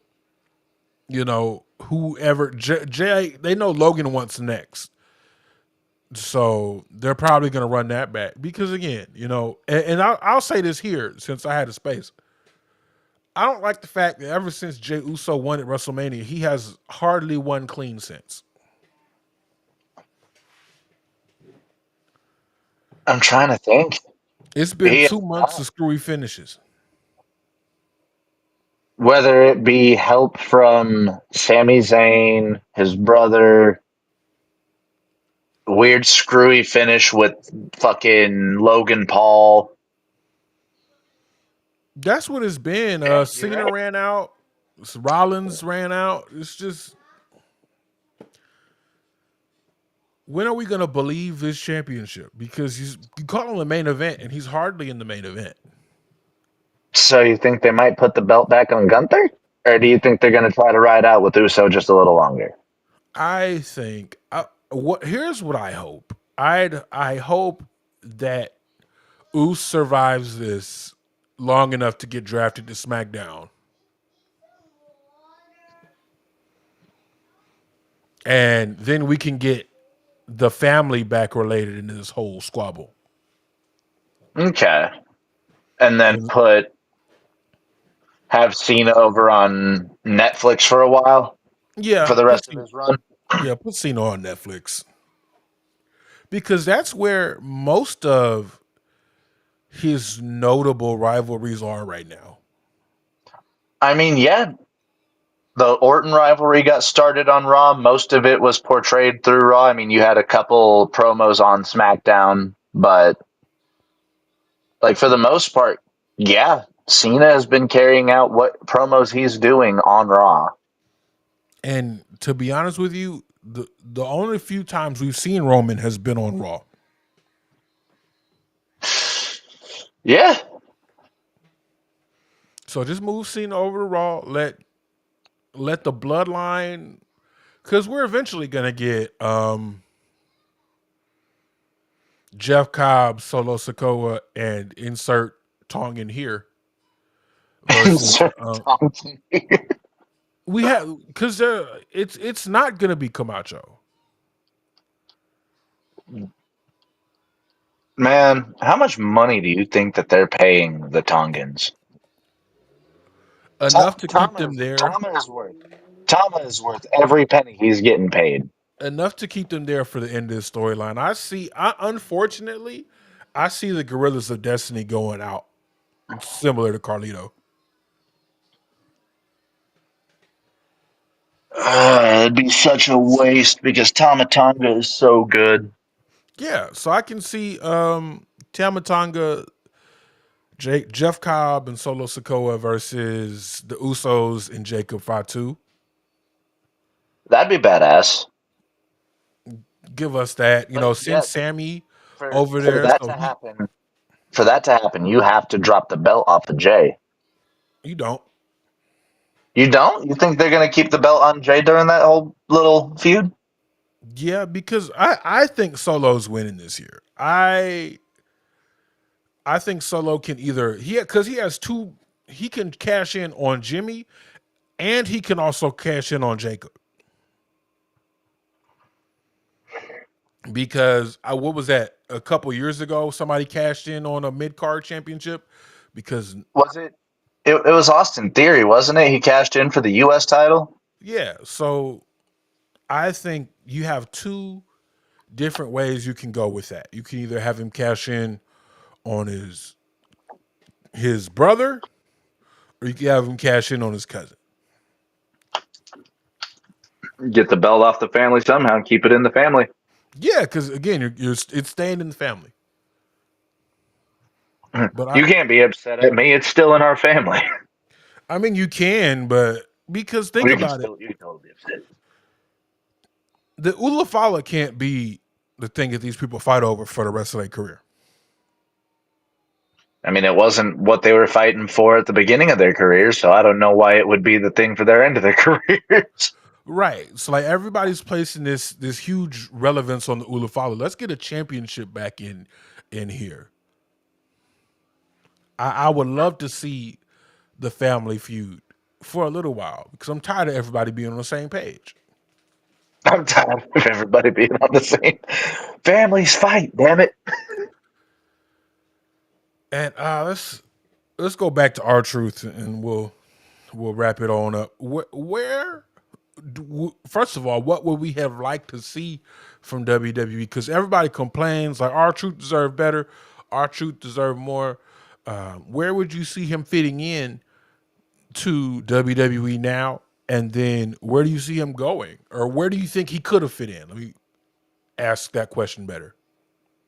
whoever Jay, they know Logan wants next. So they're probably going to run that back because again, and I'll say this here since I had a space. I don't like the fact that ever since Jey Uso won at WrestleMania, he has hardly won clean since. I'm trying to think. It's been He 2 months of screwy finishes. Whether it be help from Sami Zayn, his brother, weird screwy finish with fucking Logan Paul. That's what it's been. Yeah, you're Cena right. ran out. Rollins ran out. It's just, when are we going to believe this championship? Because you call him the main event, and he's hardly in the main event. So you think they might put the belt back on Gunther? Or do you think they're going to try to ride out with Uso just a little longer? I think here's what I hope. I hope that Uso survives this long enough to get drafted to SmackDown, and then we can get the family back related into this whole squabble. Okay. And then And have Cena over on Netflix for a while for yeah, the rest of his run. put Cena on Netflix because that's where most of his notable rivalries are right now. I mean, yeah, the Orton rivalry got started on Raw. Most of it was portrayed through Raw. I mean, you had a couple promos on SmackDown, but like for the most part, yeah, Cena has been carrying out what promos he's doing on Raw. And to be honest with you, the only few times we've seen Roman has been on Raw. Yeah, So just move Cena over to Raw. Let the bloodline, because we're eventually gonna get Jeff Cobb, Solo Sokoa, and insert Tong in here versus insert Thompson here. we have because it's not gonna be Camacho. Man, how much money do you think that they're paying the Tongans? Enough to keep them there. Tama is worth every penny he's getting paid. enough to keep them there for the end of the storyline. Unfortunately, I see the Gorillas of Destiny going out, similar to Carlito. It'd be such a waste because Tamatanga is so good. Yeah, so I can see Tamatanga, Jeff Cobb, and Solo Sikoa versus the Usos and Jacob Fatu. That'd be badass. Give us that, But send yeah, Sammy for over for there that so to he happen, you have to drop the belt off of Jay. you don't. You don't? You think they're gonna keep the belt on Jay during that whole little feud? Yeah, because I think Solo's winning this year. I think Solo can either because he has two. He can cash in on Jimmy, and he can also cash in on Jacob. Because what was that a couple years ago? Somebody cashed in on a mid card championship because Was it? It was Austin Theory, wasn't it? He cashed in for the U.S. title. yeah. So I think you have two different ways you can go with that. You can either have him cash in on his brother, or you can have him cash in on his cousin. Get the belt off the family somehow and keep it in the family. Yeah, because again, it's staying in the family. But You can't be upset at me. It's still in our family. I mean, you can, but because think about it, You can totally be upset. the Ulafala can't be the thing that these people fight over for the rest of their career. I mean, it wasn't what they were fighting for at the beginning of their careers, so I don't know why it would be the thing for their end of their careers. Right. So like everybody's placing this huge relevance on the Ulafala. Let's get a championship back in here. I would love to see the family feud for a little while because I'm tired of everybody being on the same page. I'm tired of everybody being on the same families fight. Damn it! And let's go back to our truth and we'll wrap it on up. First of all, what would we have liked to see from WWE? Because everybody complains like our truth deserve better, our truth deserve more. Where would you see him fitting in to WWE now? And then where do you see him going? Or where do you think he could have fit in? Let me ask that question better.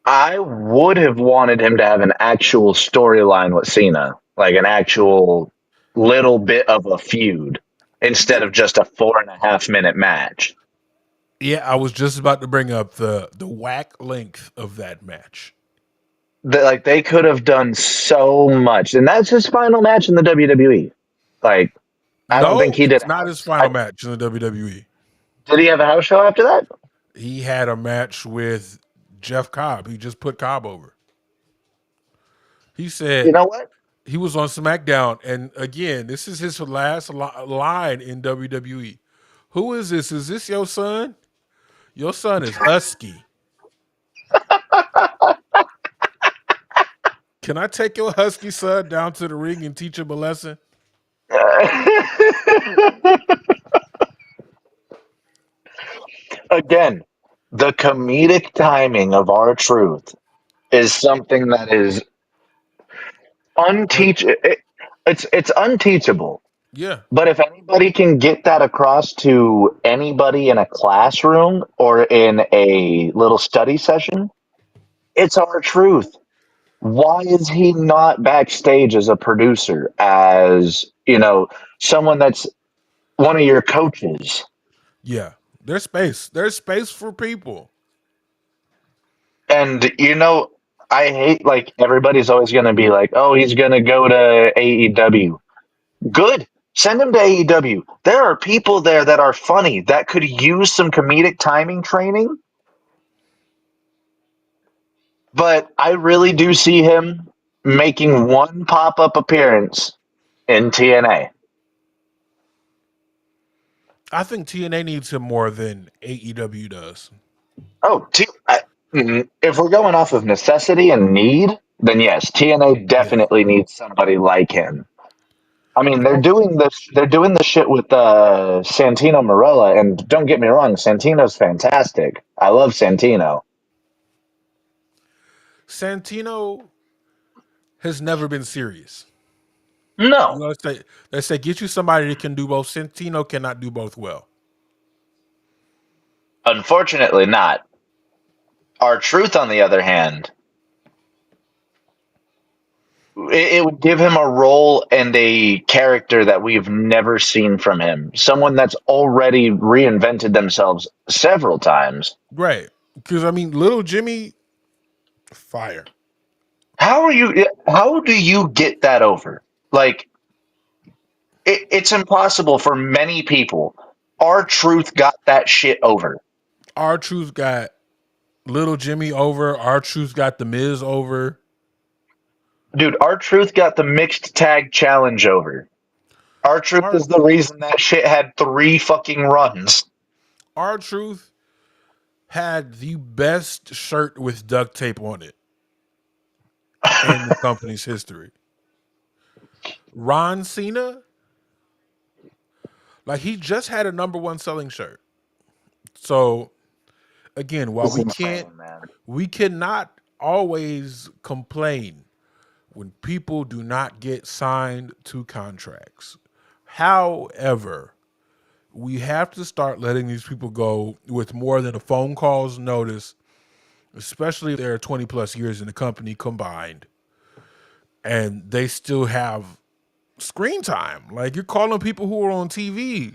I would have wanted him to have an actual storyline with Cena, like an actual little bit of a feud, Yeah. instead of just a 4.5 minute match. Yeah, I was just about to bring up the whack length of that match. They could have done so much, and that's his final match in the WWE. Like, I don't think No, he did it's a not his house. final match in the WWE. Did he have a house show after that? He had a match with Jeff Cobb. He just put Cobb over. He You said know what? he was on SmackDown, and again, this is his last line in WWE. Who is this? Is this your son? Your son is husky. Can I take your husky son down to the ring and teach him a lesson? Again, the comedic timing of our truth is something that is But it's unteachable. yeah, But if anybody can get that across to anybody in a classroom or in a little study session, it's our truth. Why is he not backstage as a producer, as, someone that's one of your coaches? yeah. There's space. There's space for people. And, I hate, like, everybody's always going to be like, oh, he's going to go to AEW. Good. Send him to AEW. There are people there that are funny that could use some comedic timing training, but I really do see him making one pop up appearance in TNA. I think TNA needs him more than AEW does. Oh, if we're going off of necessity and need, then yes, TNA Yeah. definitely needs somebody like him. I mean, they're doing this. They're doing the shit with Santino Marella, and don't get me wrong, Santino's fantastic. I love Santino. Santino has never been serious. You No, know, they say get you somebody that can do both. Santino cannot do both well. unfortunately, not. Our Truth, on the other hand, it would give him a role and a character that we've never seen from him. Someone that's already reinvented themselves several times. Right. Because I mean, little Jimmy, fire. How do you get that over? Like, it's impossible for many people. Our Truth got that shit over. R-Truth got little Jimmy over. R-Truth got the Miz over. Dude, Our Truth got the mixed tag challenge over. Our Truth R is the reason that shit had 3 fucking runs. R-Truth had the best shirt with duct tape on it in the company's history. Ron Cena, like he just had a number one selling shirt. So again, while It's insane, man. we cannot always complain when people do not get signed to contracts. However, we have to start letting these people go with more than a phone call's notice, especially if they're 20 plus years in the company combined and they still have screen time. Like you're calling people who are on TV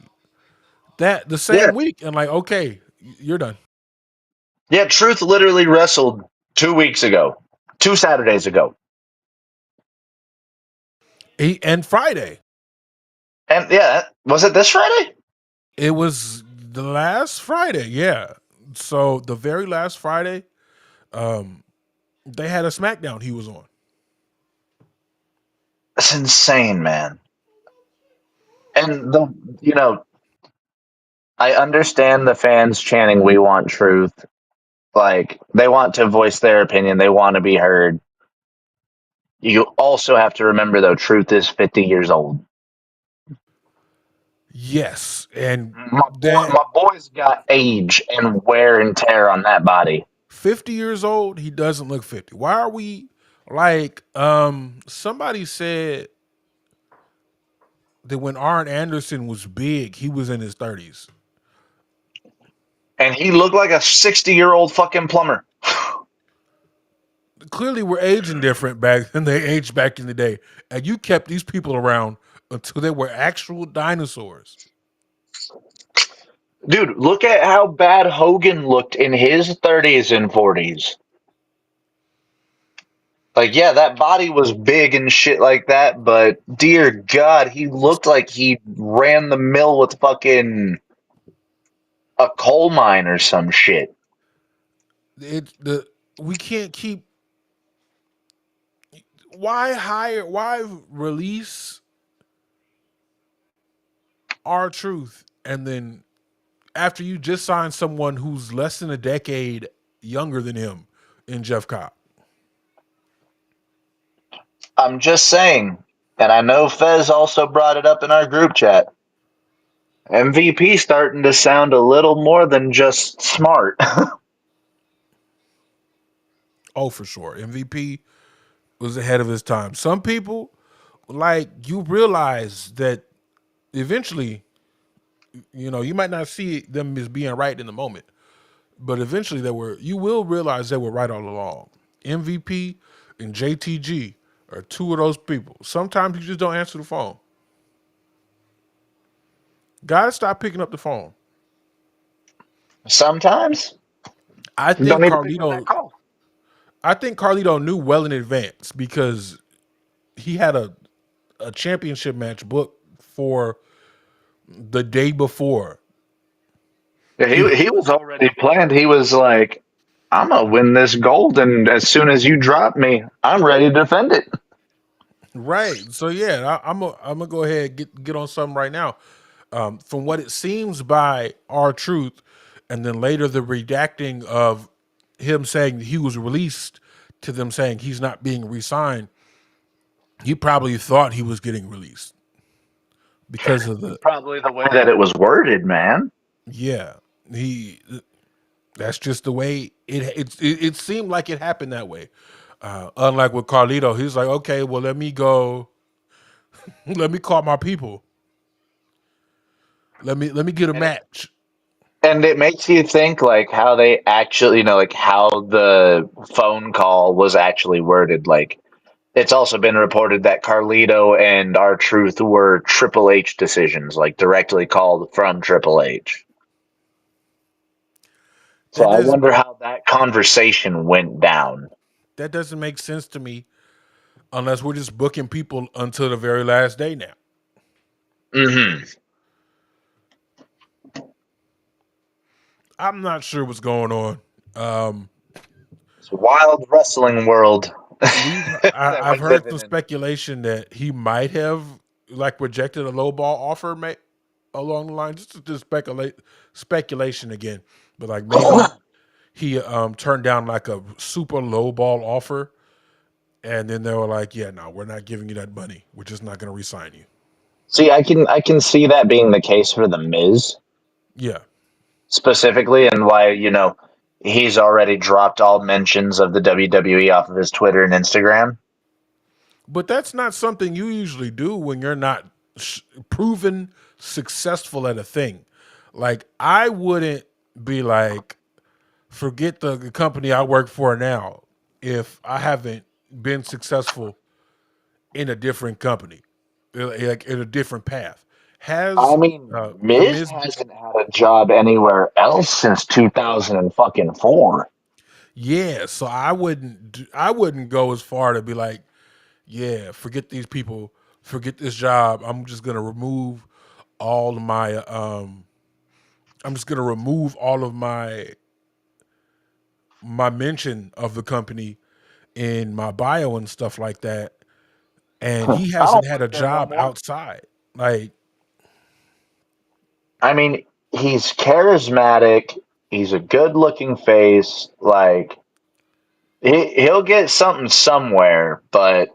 that the Yeah. same week and like, okay, you're done. Yeah, Truth literally wrestled 2 weeks ago. 2 Saturdays ago. And Friday. And yeah, was it this Friday? It was the last Friday, yeah. So the very last Friday, they had a SmackDown he was on. It's insane, man. And I understand the fans chanting, "We want truth." Like, they want to voice their opinion, they want to be heard. You also have to remember, though, Truth is 50 years old. Yes, and My boy's got age and wear and tear on that body. 50 years old, he doesn't look 50. Why are we like somebody said that when Arn Anderson was big, he was in his 30s. And he looked like a 60-year-old fucking plumber. Clearly we're aging different back than they aged back in the day. And you kept these people around until they were actual dinosaurs. Dude, look at how bad Hogan looked in his 30s and 40s. Like, yeah, that body was big and shit like that, but dear God, he looked like he ran the mill with fucking a coal mine or some shit. We can't keep why release R-Truth and then after you just signed someone who's less than a decade younger than him in Jeff Cobb. I'm just saying, and I know Fez also brought it up in our group chat. MVP starting to sound a little more than just smart. Oh, for sure. MVP was ahead of his time. Some people, like, you realize that eventually, you might not see them as being right in the moment, but eventually you will realize they were right all along. MVP and JTG are two of those people. Sometimes you just don't answer the phone. Guys, stop picking up the phone. Sometimes I you don't think need to pick up that Carlito. call. I think Carlito knew well in advance because he had a championship match booked for the day before. Yeah, he was already planned. He was like, I'm gonna win this gold, and as soon as you drop me, I'm ready to defend it. Right. So yeah, I'm gonna go ahead and get on something right now. From what it seems by R-Truth, and then later the redacting of him saying he was released to them saying he's not being re-signed, he probably thought he was getting released. because of the Probably the way that it was worded, man. yeah he. That's just the way it seemed like it happened that way. Unlike with Carlito, he's like, okay, well, let me go, let me call my people, let me get a And match. it makes you think like how they actually, like how the phone call was actually worded. Like it's also been reported that Carlito and R-Truth were Triple H decisions, like directly called from Triple H. So That I doesn't wonder how that conversation went down. that doesn't make sense to me unless we're just booking people until the very last day now. Hmm. I'm not sure what's going on. Um, It's a wild wrestling world we've that I've we're heard living some in. speculation that he might have like rejected a low ball offer, along the line, just speculation again, but like maybe he turned down like a super low ball offer, and then they were like, "Yeah, no, we're not giving you that money. We're just not going to resign you." See, I can see that being the case for the Miz Yeah, specifically, and why he's already dropped all mentions of the WWE off of his Twitter and Instagram. but that's not something you usually do when you're not proven successful at a thing. Like I wouldn't be like, forget the company I work for now if I haven't been successful in a different company, like in a different path. I Has mean, the Miz Miz? hasn't had a job anywhere else since 2004. Yeah, so I wouldn't go as far to be like, yeah, forget these people, forget this job. I'm just gonna remove all of my I'm just gonna remove all of my mention of the company in my bio and stuff like that. And he I hasn't don't had work a there no job more. outside. Like, I mean, he's charismatic. He's a good-looking face. Like he'll get something somewhere, but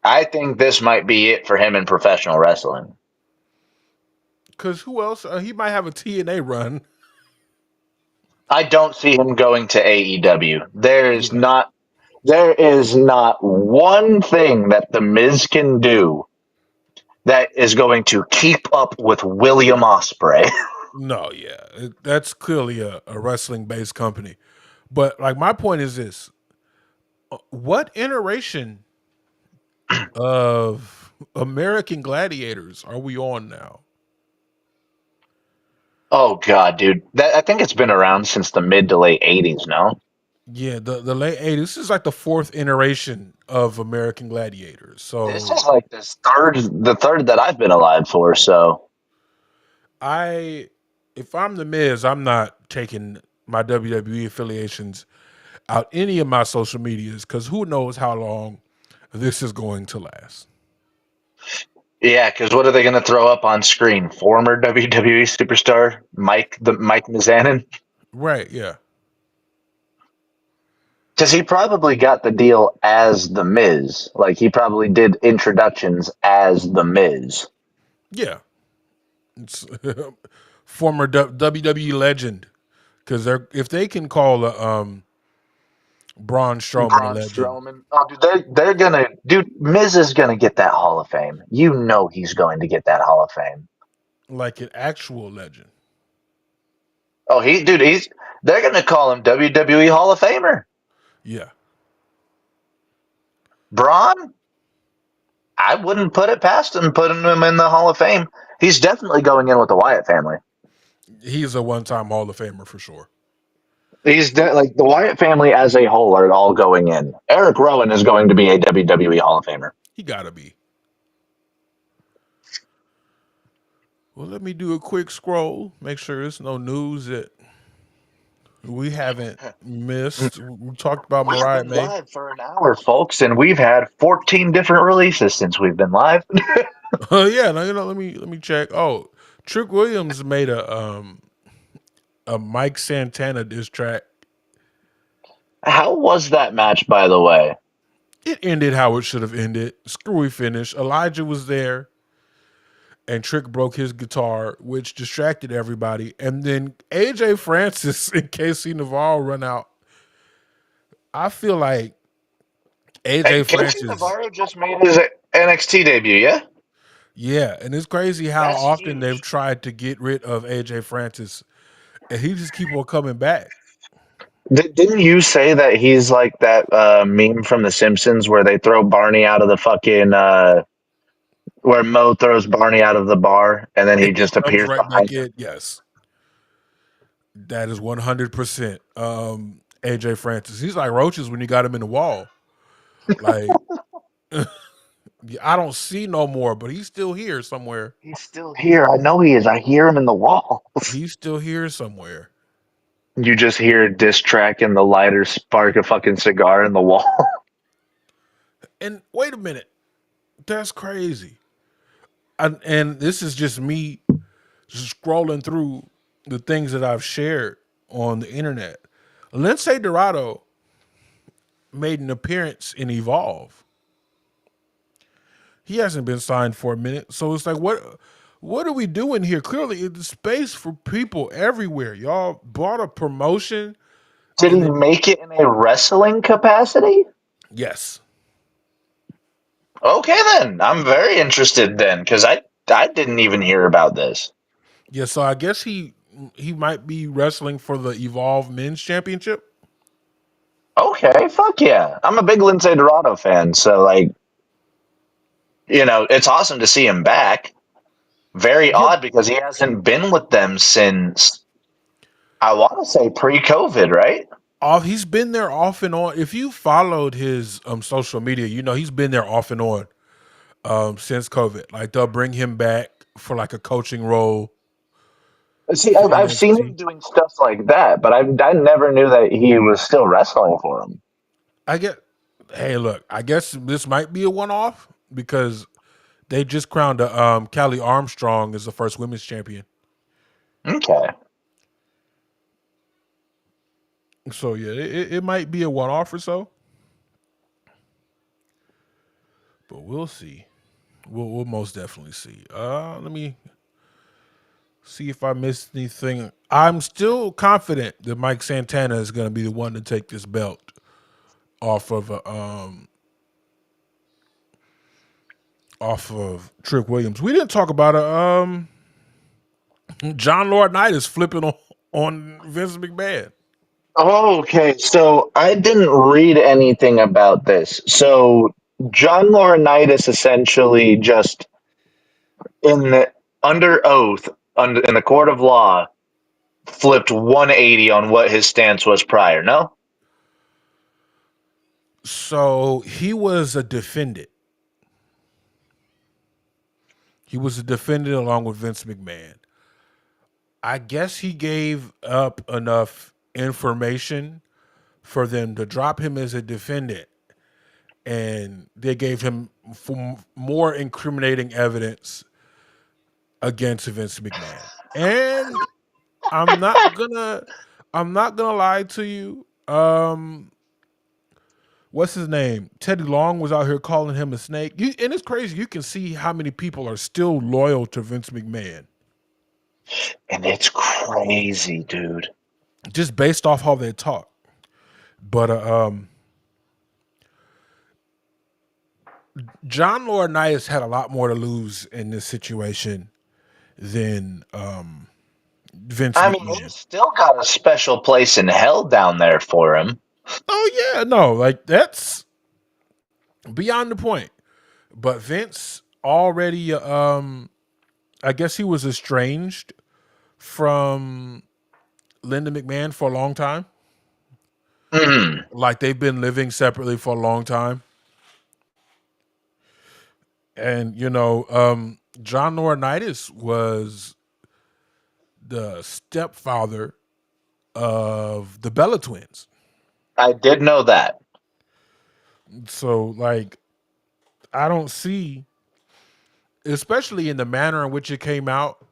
I think this might be it for him in professional wrestling. cause who else? He might have a TNA run. I don't see him going to AEW. Yeah. There is not one thing that the Miz can do that is going to keep up with William Ospreay. No, yeah. That's clearly a wrestling based company. But like my point is this: what iteration of American Gladiators are we on now? Oh god, dude. I think it's been around since the mid to late 80s, no? Yeah, the late '80s. This is like the fourth iteration of American Gladiators. This So is like the third that I've been alive for, so I, if I'm the Miz, I'm not taking my WWE affiliations out any of my social medias because who knows how long this is going to last. yeah, because what are they going to throw up on screen? Former WWE superstar Mike Mizanin? Right? Yeah. Because he probably got the deal as the Miz. Like he probably did introductions as the Miz. Yeah. It's former WWE legend because they're if they can call Braun Strowman a Braun legend, Strowman. Oh, dude, they're gonna, dude. Miz is gonna get that Hall of Fame. You know he's going to get that Hall of Fame. like an actual legend. Oh, he's. They're gonna call him WWE Hall of Famer. Yeah. Braun, I wouldn't put it past him putting him in the Hall of Fame. He's definitely going in with the Wyatt family. He's a one-time Hall of Famer for sure. Like the Wyatt family as a whole are all going in. Eric Rowan is going to be a WWE Hall of Famer. He gotta be. Well, let me do a quick scroll. Make sure there's no news that we haven't missed. We talked about We've Mariah been May. live for an hour, folks, and we've had 14 different releases since we've been live. Oh yeah, no, let me check. Oh, Trick Williams made a Mike Santana diss track. How was that match, by the way? It ended how it should have ended. Screwy finish. Elijah was there. and Trick broke his guitar, which distracted everybody. And then AJ Francis and KC Navarro run out. I feel like Hey, AJ Casey Francis, Navarro just made his NXT debut, yeah? yeah, and it's crazy how That's often they've huge. tried to get rid of AJ Francis, and he just keep on coming back. Didn't you say that he's like that meme from The Simpsons where they throw Barney out of the fucking where Mo throws Barney out of the bar and then he And he just jumps appears right back behind him? in. Yes, that is 100%. AJ Francis, he's like roaches when you got him in the wall. Like I don't see no more, but he's still here somewhere. He's still here. I know he is. I hear him in the walls. He's still here somewhere. You just hear a diss track and the lighter spark a fucking cigar in the wall. And wait a minute, that's crazy. And this is just me just scrolling through the things that I've shared on the internet. Lindsay Dorado made an appearance in Evolve. He hasn't been signed for a minute, so it's like, what are we doing here? Clearly, it's space for people everywhere. Y'all bought a promotion, Did he and then make it in a wrestling capacity? yes, Okay, then I'm very interested then because I didn't even hear about this. yeah. So I guess he might be wrestling for the Evolve Men's Championship. Okay, fuck yeah. I'm a big Lindsay Dorado fan, so like, it's awesome to see him back. Very Yeah, odd because he hasn't been with them since I want to say pre-COVID, right? off. He's been there off and on. If you followed his social media, you know he's been there off and on since COVID. Like they'll bring him back for like a coaching role See, for I've seen him NXT. doing stuff like that, but I never knew that he was still wrestling for him. I get. Hey, look. I guess this might be a one-off because they just crowned Callie Armstrong as the first women's champion. Okay. So yeah, it might be a one-off or so, but we'll see. We'll most definitely see. Let me see if I missed anything. I'm still confident that Mike Santana is going to be the one to take this belt off of Trick Williams. We didn't talk about John Laurinaitis flipping on Vince McMahon. Okay, so I didn't read anything about this. So John Laurinaitis essentially just in the under oath in the court of law flipped 180 on what his stance was prior. No. So he was a defendant. He was a defendant along with Vince McMahon. I guess he gave up enough information for them to drop him as a defendant, and they gave him more incriminating evidence against Vince McMahon. And I'm not gonna I'm not gonna lie to you. What's his name? Teddy Long was out here calling him a snake. And it's crazy. You can see how many people are still loyal to Vince McMahon And it's crazy, dude. just based off how they talk. But John Laurinaitis had a lot more to lose in this situation than Vince I mean, McMahon. he's still got a special place in hell down there for him. Oh yeah, no, like that's beyond the point. But Vince already, I guess he was estranged from Linda McMahon for a long time. Mhm. Like they've been living separately for a long time. And John Laurinaitis was the stepfather of the Bella twins. I did know that. So like I don't see, especially in the manner in which it came out,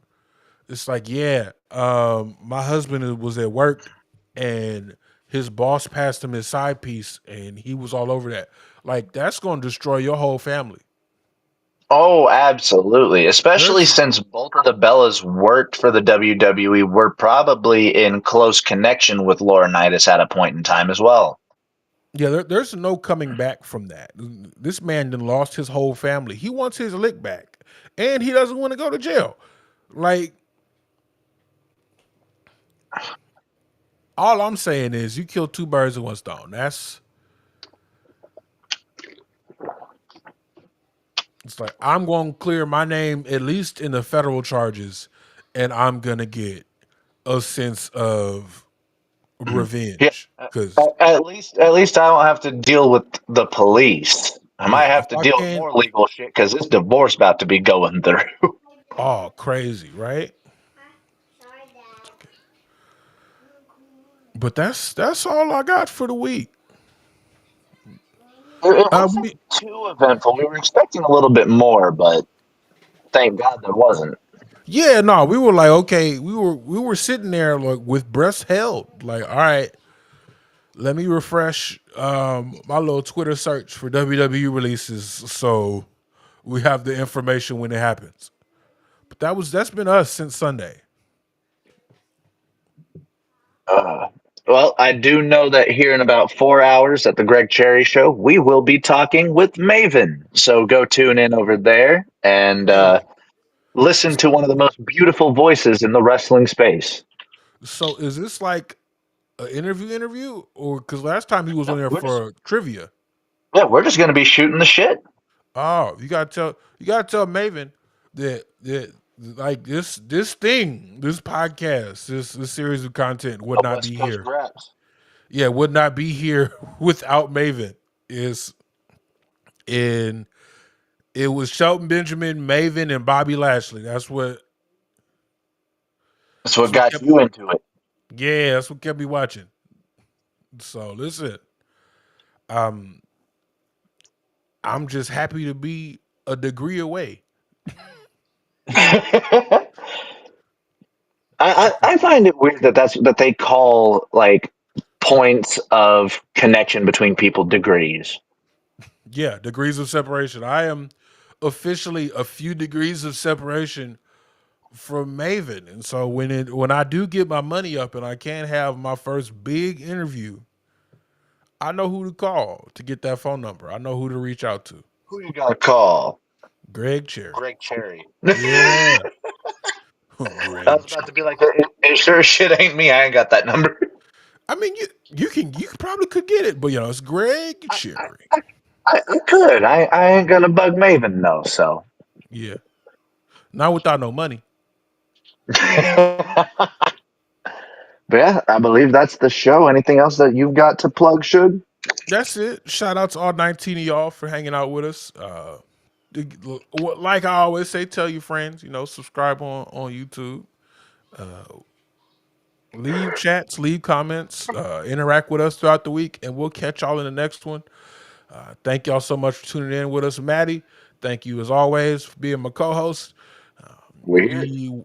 it's like, yeah, my husband was at work and his boss passed him his side piece and he was all over that. Like that's gonna destroy your whole family. Oh, absolutely. Especially There's since both of the Bellas worked for the WWE, were probably in close connection with Laurinaitis at a point in time as well. Yeah, there's no coming back from that. This man then lost his whole family. He wants his lick back, and he doesn't want to go to jail. Like, all I'm saying is, you kill two birds with one stone. That's It's like I'm going to clear my name at least in the federal charges, and I'm gonna get a sense of Yeah. revenge. Because At least I don't have to deal with the police. I might yeah, if have to I deal with can't, more legal shit because this divorce about to be going through. oh crazy, right? But that's all I got for the week. It wasn't We too eventful. We were expecting a little bit more, but thank God there wasn't. Yeah, no, we were like, okay, we were sitting there like with breasts held, like, all right, let me refresh my little Twitter search for WWE releases, so we have the information when it happens. But that's been us since Sunday. Uh, well, I do know that here in about 4 hours at the Greg Cherry Show, we will be talking with Maven. So go tune in over there and Hey, listen to one of the most beautiful voices in the wrestling space. so is this like an interview, or because last time he was on No, there we're just for trivia? yeah, we're just gonna be shooting the shit. Oh, you gotta tell Maven that like this podcast, this series of content would A not West be Coast here. graps. Yeah, would not be here without Maven. Is in It was Shelton Benjamin, Maven, and Bobby Lashley. That's That's what what got kept you into it. yeah, that's what kept me watching. So listen, um, I'm just happy to be a degree away. I find it weird that they call like points of connection between people degrees. Yeah, degrees of separation. I am officially a few degrees of separation from Maven. And so when I do get my money up and I can't have my first big interview, I know who to call to get that phone number. I know who to reach out to. Who you gonna call? Greg Cherry. Greg Cherry. Yeah. I Greg was about to be Cherry. like, it sure as shit ain't me. I ain't got that number. I mean, you probably could get it, but it's Greg I, I, Cherry. I could. I ain't gonna bug Maven though. So, Yeah. Not without no money. but yeah, I believe that's the show. Anything else that you've got to plug, Suge? That's it. Shout out to all 19 of y'all for hanging out with us. Like I always say, tell your friends, subscribe on YouTube. Leave chats, leave comments, interact with us throughout the week, and we'll catch y'all in the next one. Thank y'all so much for tuning in with us, Maddie. Thank you as always for being my co-host. Weird. We